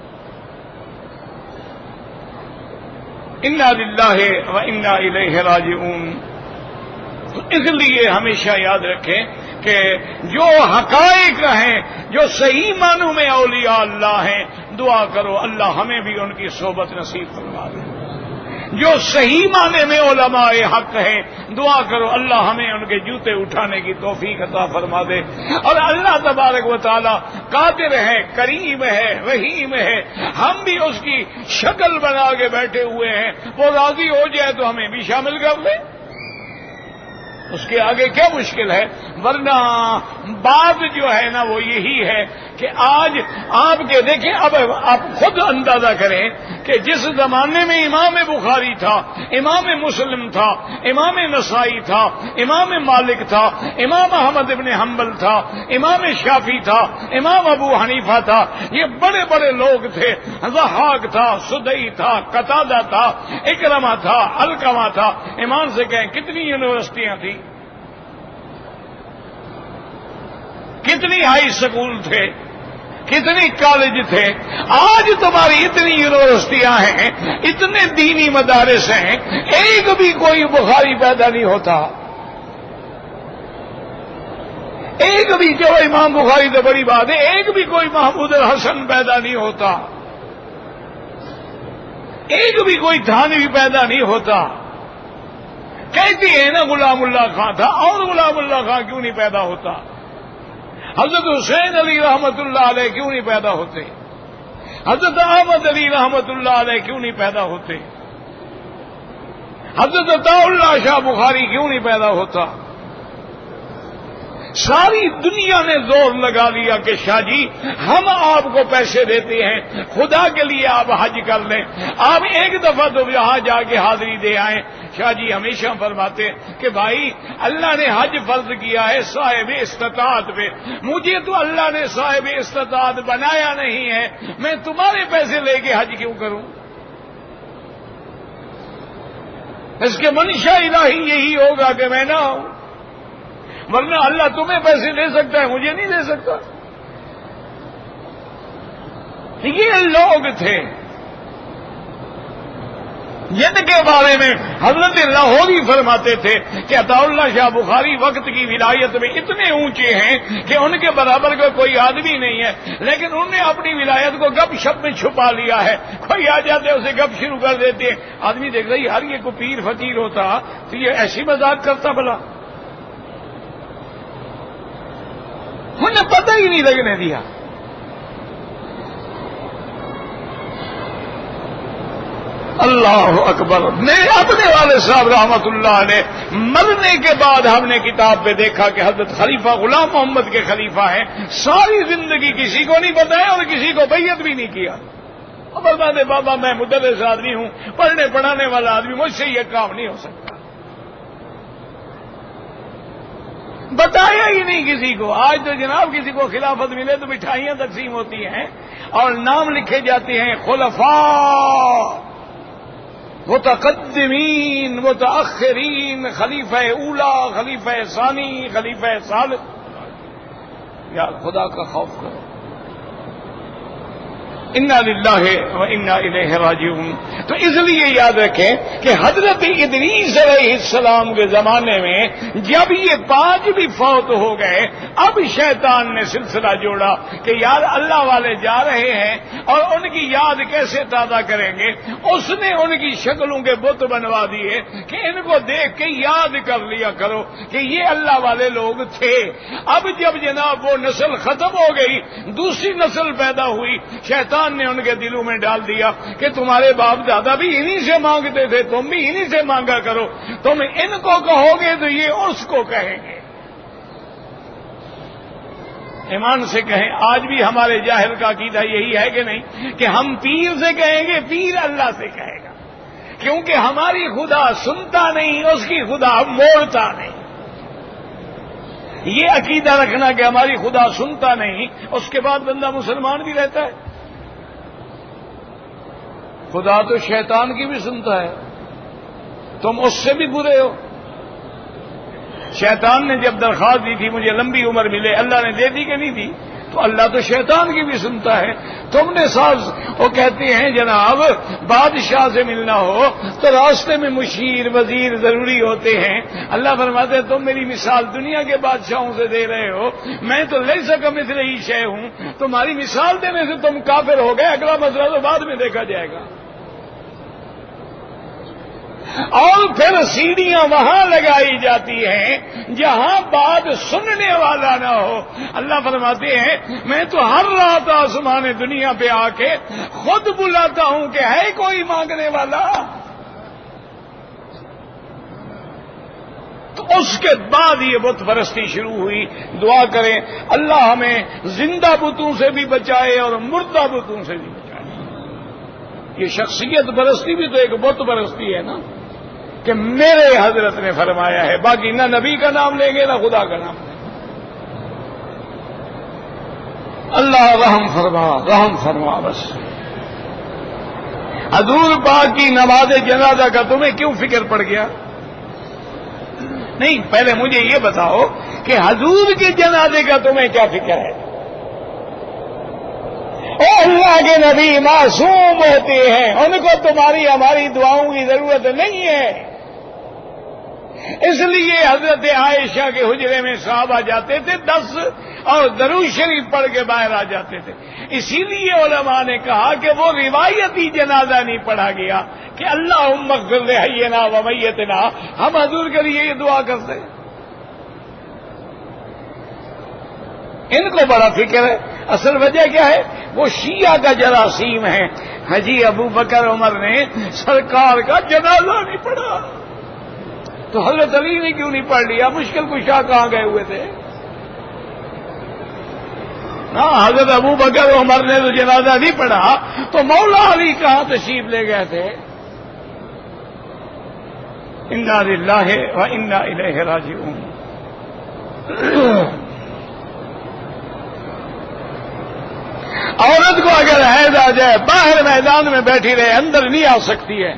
انا للہ و انا الیہ راجعون. تو اس لیے ہمیشہ یاد رکھیں کہ جو حقائق ہیں، جو صحیح معنوں میں اولیاء اللہ ہیں، دعا کرو اللہ ہمیں بھی ان کی صحبت نصیب فرما دے. جو صحیح معنی میں علماء حق ہیں، دعا کرو اللہ ہمیں ان کے جوتے اٹھانے کی توفیق عطا فرما دے. اور اللہ تبارک و تعالی قادر ہے، کریم ہے، رحیم ہے. ہم بھی اس کی شکل بنا کے بیٹھے ہوئے ہیں، وہ راضی ہو جائے تو ہمیں بھی شامل کر لے. اس کے آگے کیا مشکل ہے؟ ورنہ بات جو ہے نا وہ یہی ہے کہ آج آپ کے دیکھیں، اب آپ خود اندازہ کریں کہ جس زمانے میں امام بخاری تھا، امام مسلم تھا، امام نسائی تھا، امام مالک تھا، امام احمد ابن حنبل تھا، امام شافعی تھا، امام ابو حنیفہ تھا، یہ بڑے بڑے لوگ تھے، ضحاک تھا، سدئی تھا، قتادہ تھا، اکرمہ تھا، علقمہ تھا۔ ایمان سے کہیں کتنی یونیورسٹیاں تھیں، کتنی ہائی سکول تھے، کتنی کالج تھے۔ آج تمہاری اتنی یونیورسٹیاں ہیں، اتنے دینی مدارس ہیں، ایک بھی کوئی بخاری پیدا نہیں ہوتا، ایک بھی جو امام بخاری تو بڑی بات ہے، ایک بھی کوئی محمود الحسن پیدا نہیں ہوتا، ایک بھی کوئی تھانوی پیدا نہیں ہوتا۔ کہتی ہے نا غلام اللہ خان تھا، اور غلام اللہ خان کیوں نہیں پیدا ہوتا؟ حضرت حسین علی رحمت اللہ علیہ کیوں نہیں پیدا ہوتے؟ حضرت احمد علی رحمت اللہ علیہ کیوں نہیں پیدا ہوتے؟ حضرت عطا اللہ شاہ بخاری کیوں نہیں پیدا ہوتا؟ ساری دنیا نے زور لگا لیا کہ شاہ جی ہم آپ کو پیسے دیتے ہیں، خدا کے لیے آپ حج کر لیں، آپ ایک دفعہ تو یہاں جا کے حاضری دے آئیں۔ شاہ جی ہمیشہ فرماتے کہ بھائی اللہ نے حج فرض کیا ہے صاحب استطاعت پہ، مجھے تو اللہ نے صاحب استطاعت بنایا نہیں ہے، میں تمہارے پیسے لے کے حج کیوں کروں؟ اس کے منشا الہی یہی ہوگا کہ میں نہ ہوں، ورنہ اللہ تمہیں پیسے دے سکتا ہے، مجھے نہیں دے سکتا۔ یہ لوگ تھے جن کے بارے میں حضرت لاہوری فرماتے تھے کہ عطا اللہ شاہ بخاری وقت کی ولایت میں اتنے اونچے ہیں کہ ان کے برابر کا کوئی آدمی نہیں ہے، لیکن انہوں نے اپنی ولایت کو گپ شپ میں چھپا لیا ہے۔ کوئی آ جاتے اسے گپ شروع کر دیتے ہیں، آدمی دیکھ رہی ہر یہ کو پیر فقیر ہوتا تو یہ ایسی مذاق کرتا بھلا؟ انہیں پتہ ہی نہیں لگنے دیا۔ اللہ اکبر۔ میرے اپنے والد صاحب رحمت اللہ علیہ مرنے کے بعد ہم نے کتاب پہ دیکھا کہ حضرت خلیفہ غلام محمد کے خلیفہ ہیں، ساری زندگی کسی کو نہیں بتایا اور کسی کو بیعت بھی نہیں کیا۔ اب بتا دے بابا میں مدرس آدمی ہوں، پڑھنے پڑھانے والا آدمی، مجھ سے یہ کام نہیں ہو سکتا، بتایا ہی نہیں کسی کو۔ آج تو جناب کسی کو خلافت ملے تو مٹھائیاں تقسیم ہوتی ہیں اور نام لکھے جاتے ہیں خلفاء، متقدمین، متاخرین، خلیفہ اولا، خلیفہ ثانی، خلیفہ ثالث۔ یار خدا کا خوف کرو۔ انا للہ و انا الیہ راجعون۔ تو اس لیے یاد رکھیں کہ حضرت ادریس علیہ السلام کے زمانے میں جب یہ 5 بھی فوت ہو گئے، اب شیطان نے سلسلہ جوڑا کہ یار اللہ والے جا رہے ہیں اور ان کی یاد کیسے تازہ کریں گے۔ اس نے ان کی شکلوں کے بت بنوا دیے کہ ان کو دیکھ کے یاد کر لیا کرو کہ یہ اللہ والے لوگ تھے۔ اب جب جناب وہ نسل ختم ہو گئی، دوسری نسل پیدا ہوئی، شیطان نے ان کے دلوں میں ڈال دیا کہ تمہارے باپ دادا بھی انہی سے مانگتے تھے، تم بھی انہی سے مانگا کرو، تم ان کو کہو گے تو یہ اس کو کہیں گے۔ ایمان سے کہیں آج بھی ہمارے جاہل کا عقیدہ یہی ہے کہ نہیں کہ ہم پیر سے کہیں گے، پیر اللہ سے کہے گا، کیونکہ ہماری خدا سنتا نہیں، اس کی خدا موڑتا نہیں۔ یہ عقیدہ رکھنا کہ ہماری خدا سنتا نہیں، اس کے بعد بندہ مسلمان بھی رہتا ہے۔ خدا تو شیطان کی بھی سنتا ہے، تم اس سے بھی برے ہو۔ شیطان نے جب درخواست دی تھی مجھے لمبی عمر ملے، اللہ نے دے دی کہ نہیں دی؟ تو اللہ تو شیطان کی بھی سنتا ہے۔ تم نے ساز وہ کہتے ہیں جناب بادشاہ سے ملنا ہو تو راستے میں مشیر وزیر ضروری ہوتے ہیں، اللہ فرماتے ہیں تم میری مثال دنیا کے بادشاہوں سے دے رہے ہو، میں تو لے سکا مثل ہی شے ہوں، تمہاری مثال دینے سے تم کافر ہو گئے، اگلا مسئلہ تو بعد میں دیکھا جائے گا۔ اور پھر سیڑھیاں وہاں لگائی جاتی ہیں جہاں بات سننے والا نہ ہو۔ اللہ فرماتے ہیں میں تو ہر رات آسمان دنیا پہ آ کے خود بلاتا ہوں کہ ہے کوئی مانگنے والا، تو اس کے بعد یہ بت پرستی شروع ہوئی۔ دعا کریں اللہ ہمیں زندہ بتوں سے بھی بچائے اور مردہ بتوں سے بھی بچائے۔ یہ شخصیت پرستی بھی تو ایک بت پرستی ہے نا، کہ میرے حضرت نے فرمایا ہے، باقی نہ نبی کا نام لیں گے نہ خدا کا نام لیں گے۔ اللہ رحم فرما بس۔ حضور پاک کی نماز جنازہ کا تمہیں کیوں فکر پڑ گیا؟ نہیں، پہلے مجھے یہ بتاؤ کہ حضور کے جنازے کا تمہیں کیا فکر ہے؟ اے اللہ کے نبی معصوم ہوتے ہیں، ان کو تمہاری ہماری دعاؤں کی ضرورت نہیں ہے، اس لیے حضرت عائشہ کے حجرے میں صحابہ جاتے تھے 10 اور درود شریف پڑھ کے باہر آ جاتے تھے۔ اسی لیے علماء نے کہا کہ وہ روایتی جنازہ نہیں پڑھا گیا کہ اللہم اغفر لحینا و میتنا، ہم حضور کے لیے یہ دعا کرتے ہیں۔ ان کو بڑا فکر ہے۔ اصل وجہ کیا ہے؟ وہ شیعہ کا جراثیم ہے۔ حجی ابو بکر عمر نے سرکار کا جنازہ نہیں پڑھا تو حضرت علی نے کیوں نہیں پڑھ لیا؟ مشکل کشا کہاں گئے ہوئے تھے؟ حضرت ابو بکر عمر نے تو جنازہ نہیں پڑھا تو مولا علی کہاں تشریف لے گئے تھے؟ انا للہ و انا الیہ راجعون۔ عورت کو اگر حیض آ جائے باہر میدان میں بیٹھی رہے، اندر نہیں آ سکتی ہے۔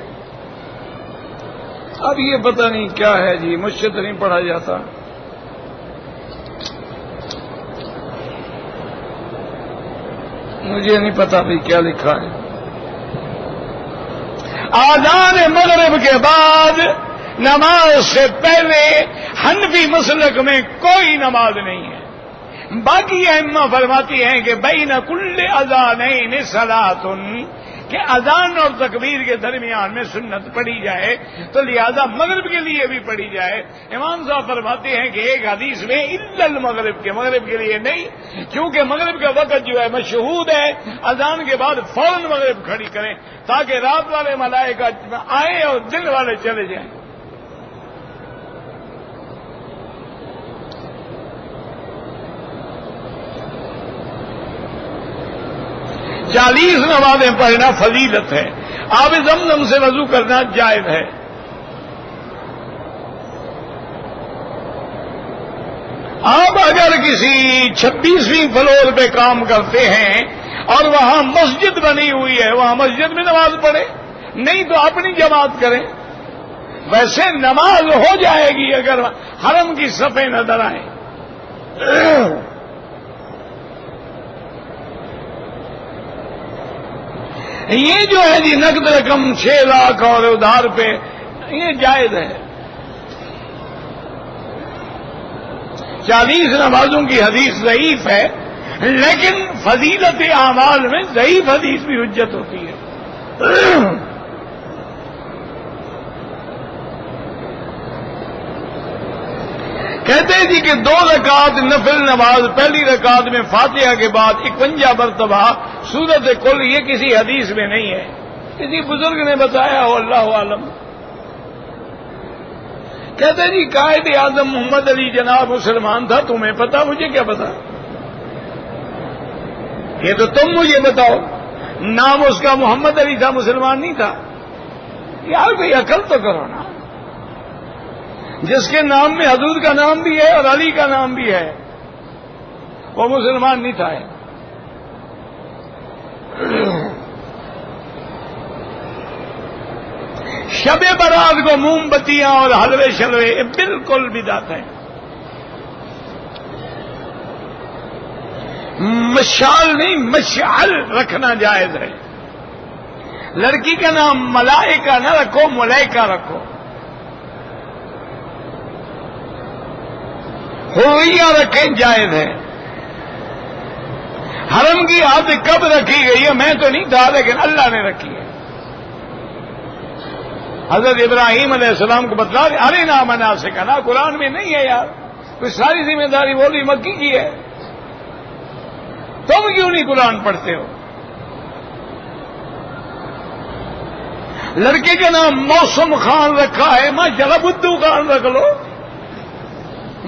اب یہ پتہ نہیں کیا ہے جی، مجھ سے تو نہیں پڑھا جاتا۔ مجھے نہیں پتا بھی کیا لکھا ہے۔ آذان مغرب کے بعد نماز سے پہلے حنفی مسلک میں کوئی نماز نہیں ہے۔ باقی ائمہ فرماتی ہیں کہ بین کل اذانین صلاۃ، کہ اذان اور تکبیر کے درمیان میں سنت پڑھی جائے تو لہذا مغرب کے لیے بھی پڑھی جائے۔ امام صاحب فرماتے ہیں کہ ایک حدیث میں الا المغرب، کے مغرب کے لیے نہیں، کیونکہ مغرب کا وقت جو ہے مشہود ہے، اذان کے بعد فوراً مغرب کھڑی کریں تاکہ رات والے ملائکہ آئیں اور دن والے چلے جائیں۔ 40 نمازیں پڑھنا فضیلت ہے۔ آب زمزم سے وضو کرنا جائز ہے۔ آپ اگر کسی 26ویں فلور پہ کام کرتے ہیں اور وہاں مسجد بنی ہوئی ہے، وہاں مسجد میں نماز پڑھیں، نہیں تو اپنی جماعت کریں۔ ویسے نماز ہو جائے گی اگر حرم کی صفیں نظر آئیں۔ یہ جو ہے جی نقد رقم 6 لاکھ اور ادھار پہ، یہ جائز ہے۔ 40 نمازوں کی حدیث ضعیف ہے، لیکن فضیلت اعمال میں ضعیف حدیث بھی حجت ہوتی ہے۔ کہتے ہیں جی کہ 2 رکعت نفل نماز، پہلی رکعت میں فاتحہ کے بعد 51 مرتبہ سورۃ کل، یہ کسی حدیث میں نہیں ہے، کسی بزرگ نے بتایا ہو، اللہ عالم۔ کہتے ہیں جی قائد اعظم محمد علی جناب مسلمان تھا، تمہیں پتا، مجھے کیا پتا؟ یہ تو تم مجھے بتاؤ۔ نام اس کا محمد علی تھا، مسلمان نہیں تھا؟ یار کوئی عقل تو کرو نا۔ جس کے نام میں حضور کا نام بھی ہے اور علی کا نام بھی ہے، وہ مسلمان نہیں تھا۔ شب برات کو موم بتیاں اور حلوے شلوے بالکل بدعت ہیں۔ مشال نہیں، مشعل رکھنا جائز ہے۔ لڑکی کا نام ملائکہ نہ رکھو، ملائکہ رکھو۔ حوریہ رکھیں، جائز ہے۔ حرم کی حد کب رکھی گئی ہے؟ میں تو نہیں تھا، لیکن اللہ نے رکھی ہے۔ حضرت ابراہیم علیہ السلام کو بتلا دے، ارے نام مناسکنا، قرآن میں نہیں ہے یار، کوئی ساری ذمہ داری بولی مکی کی ہے، تم کیوں نہیں قرآن پڑھتے ہو؟ لڑکے کا نام موسم خان رکھا ہے، ماشاءاللہ بدھو خان رکھ لو۔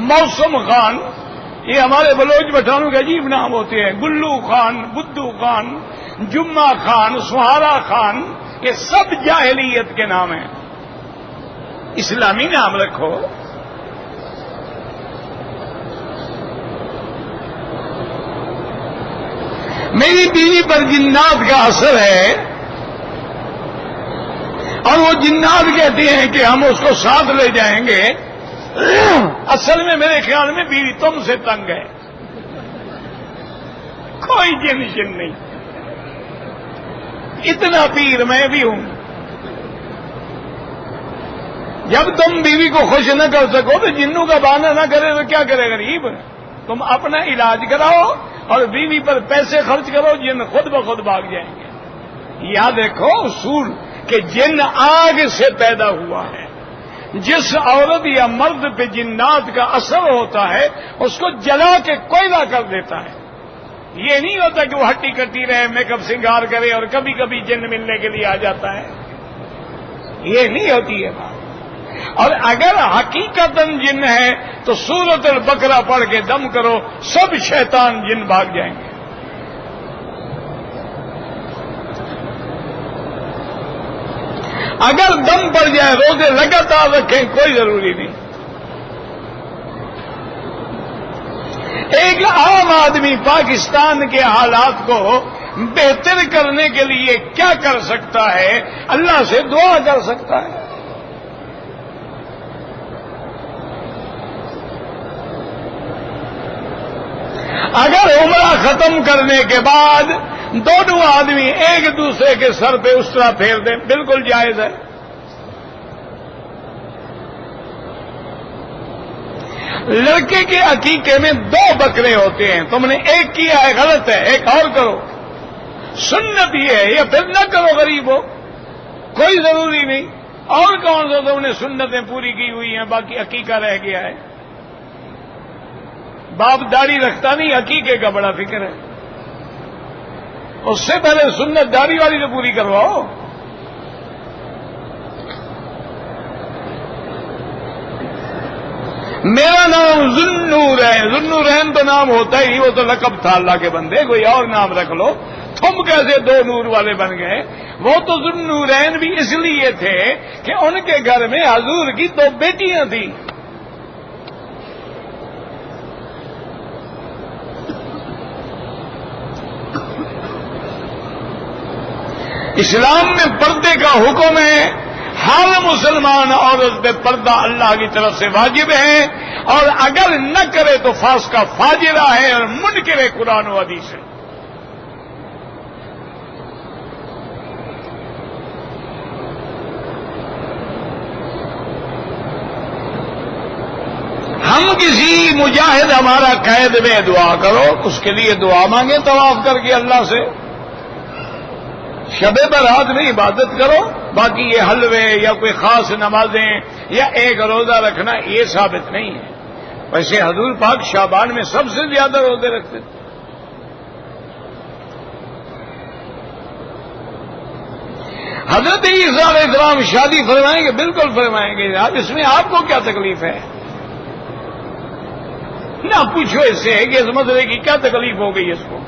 موسم خان، یہ ہمارے بلوچ پٹھانوں کے عجیب نام ہوتے ہیں، گلو خان، بدھو خان، جمعہ خان، سہارا خان، یہ سب جاہلیت کے نام ہیں. اسلامی نام رکھو. میری بیوی پر جنات کا اثر ہے اور وہ جنات کہتے ہیں کہ ہم اس کو ساتھ لے جائیں گے. اصل میں میرے خیال میں بیوی تم سے تنگ ہے، کوئی جن نہیں. اتنا پیر میں بھی ہوں. جب تم بیوی کو خوش نہ کر سکو تو جنوں کا بہانہ نہ کرے تو کیا کرے غریب؟ تم اپنا علاج کراؤ اور بیوی پر پیسے خرچ کرو، جن خود بخود بھاگ جائیں گے. یاد رکھو اصول کہ جن آگ سے پیدا ہوا ہے. جس عورت یا مرد پہ جنات کا اثر ہوتا ہے اس کو جلا کے کوئلہ کر دیتا ہے. یہ نہیں ہوتا کہ وہ ہٹی کٹی رہے، میک اپ سنگار کرے اور کبھی کبھی جن ملنے کے لیے آ جاتا ہے. یہ نہیں ہوتی ہے بات. اور اگر حقیقتاً جن ہے تو سورۃ البقرہ پڑھ کے دم کرو، سب شیطان جن بھاگ جائیں گے. اگر دم پڑ جائے روزے لگاتار رکھیں، کوئی ضروری نہیں. ایک عام آدمی پاکستان کے حالات کو بہتر کرنے کے لیے کیا کر سکتا ہے؟ اللہ سے دعا کر سکتا ہے. اگر عمرہ ختم کرنے کے بعد دونوں آدمی ایک دوسرے کے سر پہ اس طرح پھیر دیں، بالکل جائز ہے. لڑکے کے عقیقے میں 2 بکرے ہوتے ہیں، تم نے ایک کیا ہے غلط ہے، ایک اور کرو. سنت یہ ہے، یا پھر نہ کرو، غریب ہو کوئی ضروری نہیں. اور کون سا تم نے سنتیں پوری کی ہوئی ہیں، باقی عقیقہ رہ گیا ہے. باپ داڑھی رکھتا نہیں، عقیقے کا بڑا فکر ہے. اس سے پہلے سنت داڑھی والی تو پوری کرواؤ. میرا نام ذوالنورین. ذوالنورین تو نام ہوتا ہی، وہ تو لقب تھا اللہ کے بندے، کوئی اور نام رکھ لو. تم کیسے 2 نور والے بن گئے؟ وہ تو ذوالنورین بھی اس لیے تھے کہ ان کے گھر میں حضور کی 2 بیٹیاں تھیں. اسلام میں پردے کا حکم ہے. ہر مسلمان عورت پہ پردہ اللہ کی طرف سے واجب ہے، اور اگر نہ کرے تو فاسقہ فاجرہ ہے اور منکر قرآن و حدیث ہے. ہم کسی مجاہد ہمارا قید میں دعا کرو، اس کے لیے دعا مانگے طواف کر کے اللہ سے. شب برات میں عبادت کرو. باقی یہ حلوے یا کوئی خاص نمازیں یا ایک روزہ رکھنا یہ ثابت نہیں ہے. ویسے حضور پاک شعبان میں سب سے زیادہ روزے رکھتے تھے. حضرت عیسیٰ علیہ السلام شادی فرمائیں گے؟ بالکل فرمائیں گے. اس میں آپ کو کیا تکلیف ہے؟ نہ پوچھو اس سے کہ اس مسئلے کی کیا تکلیف ہو گئی اس کو.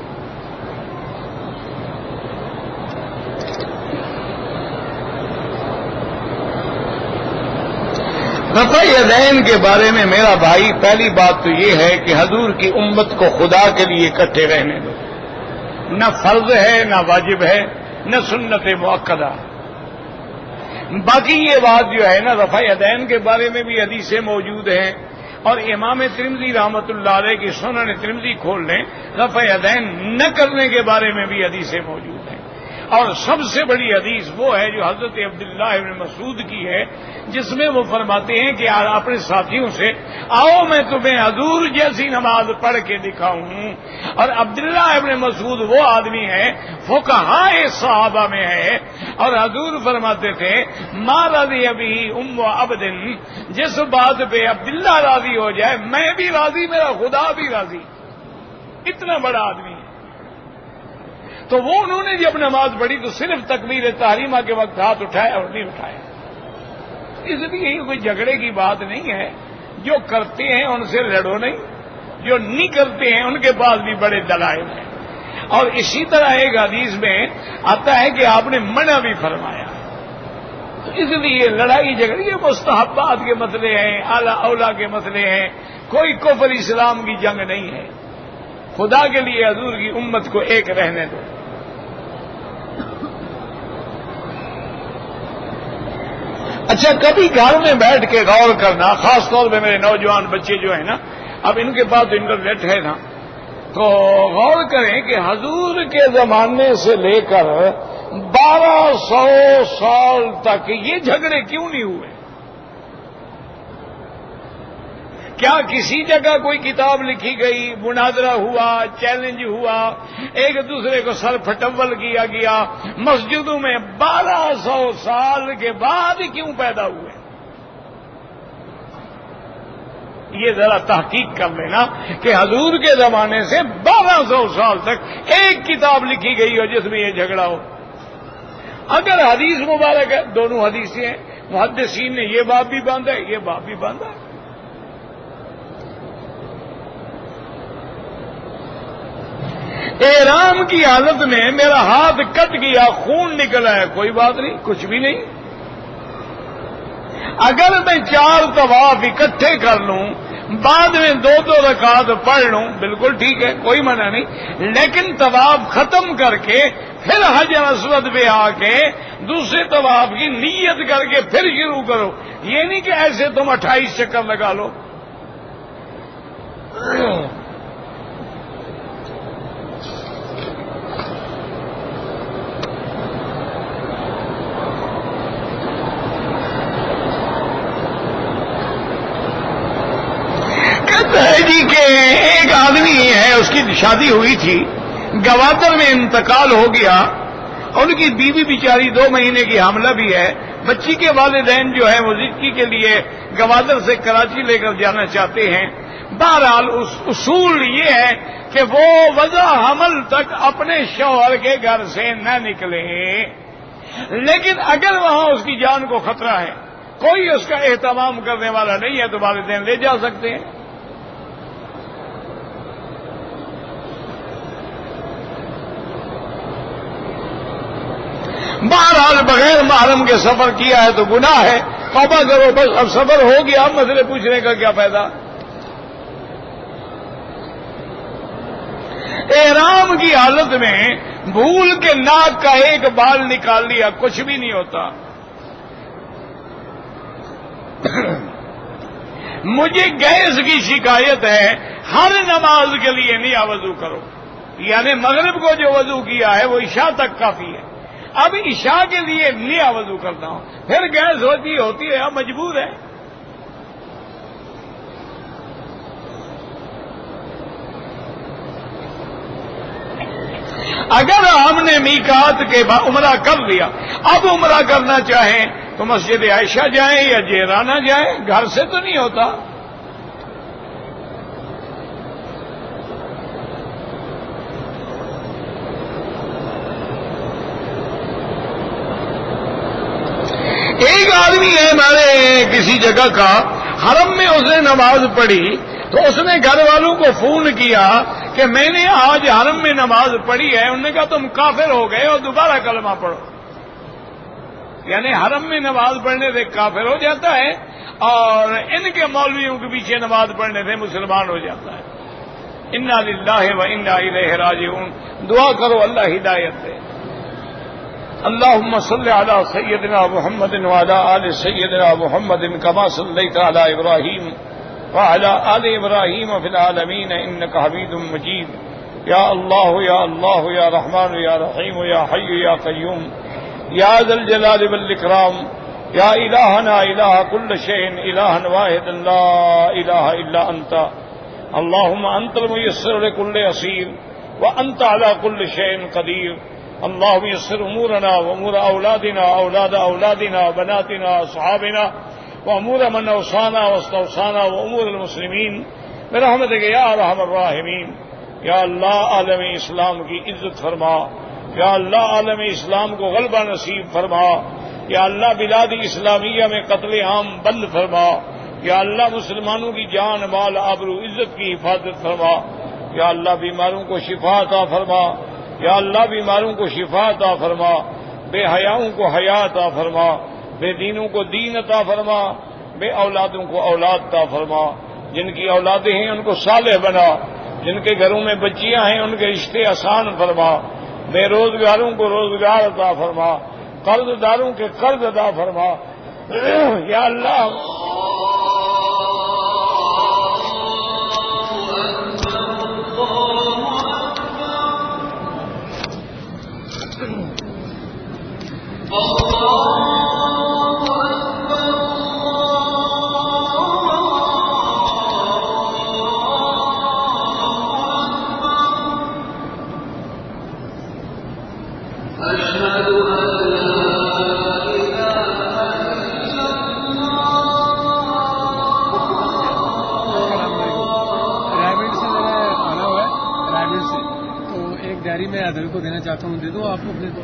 رفع یدین کے بارے میں میرا بھائی، پہلی بات تو یہ ہے کہ حضور کی امت کو خدا کے لیے اکٹھے رہنے دو. نہ فرض ہے، نہ واجب ہے، نہ سنت مؤکدہ. باقی یہ بات جو ہے نا، رفع یدین کے بارے میں بھی حدیثیں موجود ہیں، اور امام ترمذی رحمۃ اللہ علیہ کی سنن ترمذی کھول لیں، رفع یدین نہ کرنے کے بارے میں بھی حدیثیں موجود ہیں. اور سب سے بڑی حدیث وہ ہے جو حضرت عبداللہ ابن مسعود کی ہے، جس میں وہ فرماتے ہیں کہ اپنے ساتھیوں سے، آؤ میں تمہیں حضور جیسی نماز پڑھ کے دکھاؤں. اور عبداللہ ابن مسعود وہ آدمی ہے فقہائے صحابہ میں ہے، اور حضور فرماتے تھے ما رضی ابھی ام عبد، جس بات پہ عبداللہ راضی ہو جائے میں بھی راضی، میرا خدا بھی راضی. اتنا بڑا آدمی ہے. تو وہ انہوں نے جب نماز پڑھی تو صرف تکبیر تحریمہ کے وقت ہاتھ اٹھائے اور نہیں اٹھائے. اس لیے یہ کوئی جھگڑے کی بات نہیں ہے. جو کرتے ہیں ان سے لڑو نہیں، جو نہیں کرتے ہیں ان کے پاس بھی بڑے دلائل ہیں. اور اسی طرح ایک حدیث میں آتا ہے کہ آپ نے منع بھی فرمایا. تو اس لیے لڑائی جھگڑے یہ مستحبات کے مسئلے ہیں، اعلیٰ اولا کے مسئلے ہیں، کوئی کفر اسلام کی جنگ نہیں ہے. خدا کے لیے حضور کی امت کو ایک رہنے دو. اچھا، کبھی گھر میں بیٹھ کے غور کرنا، خاص طور پہ میرے نوجوان بچے جو ہیں نا، اب ان کے پاس انٹرنیٹ ہے نا، تو غور کریں کہ حضور کے زمانے سے لے کر 1200 سال تک یہ جھگڑے کیوں نہیں ہوئے؟ کیا کسی جگہ کوئی کتاب لکھی گئی، مناظرہ ہوا، چیلنج ہوا، ایک دوسرے کو سر پھٹول کیا گیا؟ مسجدوں میں 1200 سال کے بعد کیوں پیدا ہوئے؟ یہ ذرا تحقیق کر لینا کہ حضور کے زمانے سے 1200 سال تک ایک کتاب لکھی گئی ہو جس میں یہ جھگڑا ہو. اگر حدیث مبارک ہے، دونوں حدیثیں ہیں، محدثین نے یہ باب بھی باندھا ہے، یہ باب بھی باندھا ہے. احرام کی حالت میں میرا ہاتھ کٹ گیا، خون نکلا ہے، کوئی بات نہیں، کچھ بھی نہیں. اگر میں 4 طواف اکٹھے کر لوں، بعد میں 2 رکعت پڑھ لوں، بالکل ٹھیک ہے، کوئی منع نہیں. لیکن طواف ختم کر کے پھر حجر اسود پہ آ کے دوسرے طواف کی نیت کر کے پھر شروع کرو. یہ نہیں کہ ایسے تم 28 چکر لگا لو. جی کہ ایک آدمی ہے، اس کی شادی ہوئی تھی، گوادر میں انتقال ہو گیا، ان کی بیوی بیچاری 2 مہینے کی حاملہ بھی ہے. بچی کے والدین جو ہیں وہ زندگی کے لیے گوادر سے کراچی لے کر جانا چاہتے ہیں. بہرحال اصول یہ ہے کہ وہ وضع حمل تک اپنے شوہر کے گھر سے نہ نکلے، لیکن اگر وہاں اس کی جان کو خطرہ ہے، کوئی اس کا اہتمام کرنے والا نہیں ہے، تو والدین لے جا سکتے ہیں. بہرحال بغیر محرم کے سفر کیا ہے تو گناہ ہے، توبہ کرو بس. اب سفر ہو گیا، مسئلے پوچھنے کا کیا فائدہ؟ احرام کی حالت میں بھول کے ناک کا ایک بال نکال لیا، کچھ بھی نہیں ہوتا. مجھے گیس کی شکایت ہے، ہر نماز کے لیے نیا وضو کرو، یعنی مغرب کو جو وضو کیا ہے وہ عشاء تک کافی ہے. اب عشاء کے لیے نیا وضو کرتا ہوں، پھر گیس ہوتی ہے، اب مجبور ہے. اگر ہم نے میقات کے بعد عمرہ کر لیا، اب عمرہ کرنا چاہیں تو مسجد عائشہ جائیں یا جیرانہ جائیں، گھر سے تو نہیں ہوتا. ایک آدمی ہے ہمارے کسی جگہ کا، حرم میں اس نے نماز پڑھی تو اس نے گھر والوں کو فون کیا کہ میں نے آج حرم میں نماز پڑھی ہے. انہوں نے کہا تم کافر ہو گئے اور دوبارہ کلمہ پڑھو. یعنی حرم میں نماز پڑھنے سے کافر ہو جاتا ہے اور ان کے مولویوں کے پیچھے نماز پڑھنے سے مسلمان ہو جاتا ہے. انا للہ و انا الیہ راجعون. دعا کرو اللہ ہدایت دے. اللهم صل على سيدنا محمد وعلى آل سيدنا محمد كما صليت على إبراهيم وعلى آل إبراهيم في العالمين إنك حميد مجيد. يا الله يا الله يا رحمن يا رحيم يا حي يا قيوم يا ذا الجلال والإكرام يا إلهنا إله كل شيء إلها واحدا لا إله إلا أنت. اللهم أنت الميسر لكل يسير وأنت على كل شيء قدير. اللهم يسر امورنا وامور اولادنا اولاد اولادنا بناتنا اصحابنا وامور من اوصانا واستوصانا وامور المسلمين برحمتك يا ارحم الراحمين. یا اللہ عالم اسلام کی عزت فرما، یا اللہ عالم اسلام کو غلبہ نصیب فرما، یا اللہ بلاد اسلامیہ میں قتل عام بند فرما، یا اللہ مسلمانوں کی جان مال آبرو عزت کی حفاظت فرما، یا اللہ بیماروں کو شفا عطا فرما، یا اللہ بیماروں کو شفا عطا فرما، بے حیاؤں کو حیا عطا فرما، بے دینوں کو دین عطا فرما، بے اولادوں کو اولاد عطا فرما، جن کی اولادیں ہیں ان کو صالح بنا، جن کے گھروں میں بچیاں ہیں ان کے رشتے آسان فرما، بے روزگاروں کو روزگار عطا فرما، قرض داروں کے قرض عطا فرما، یا اللہ ڈائری میں ادھر کو دینا چاہتا ہوں، دے دو آپ کو اپنے کو۔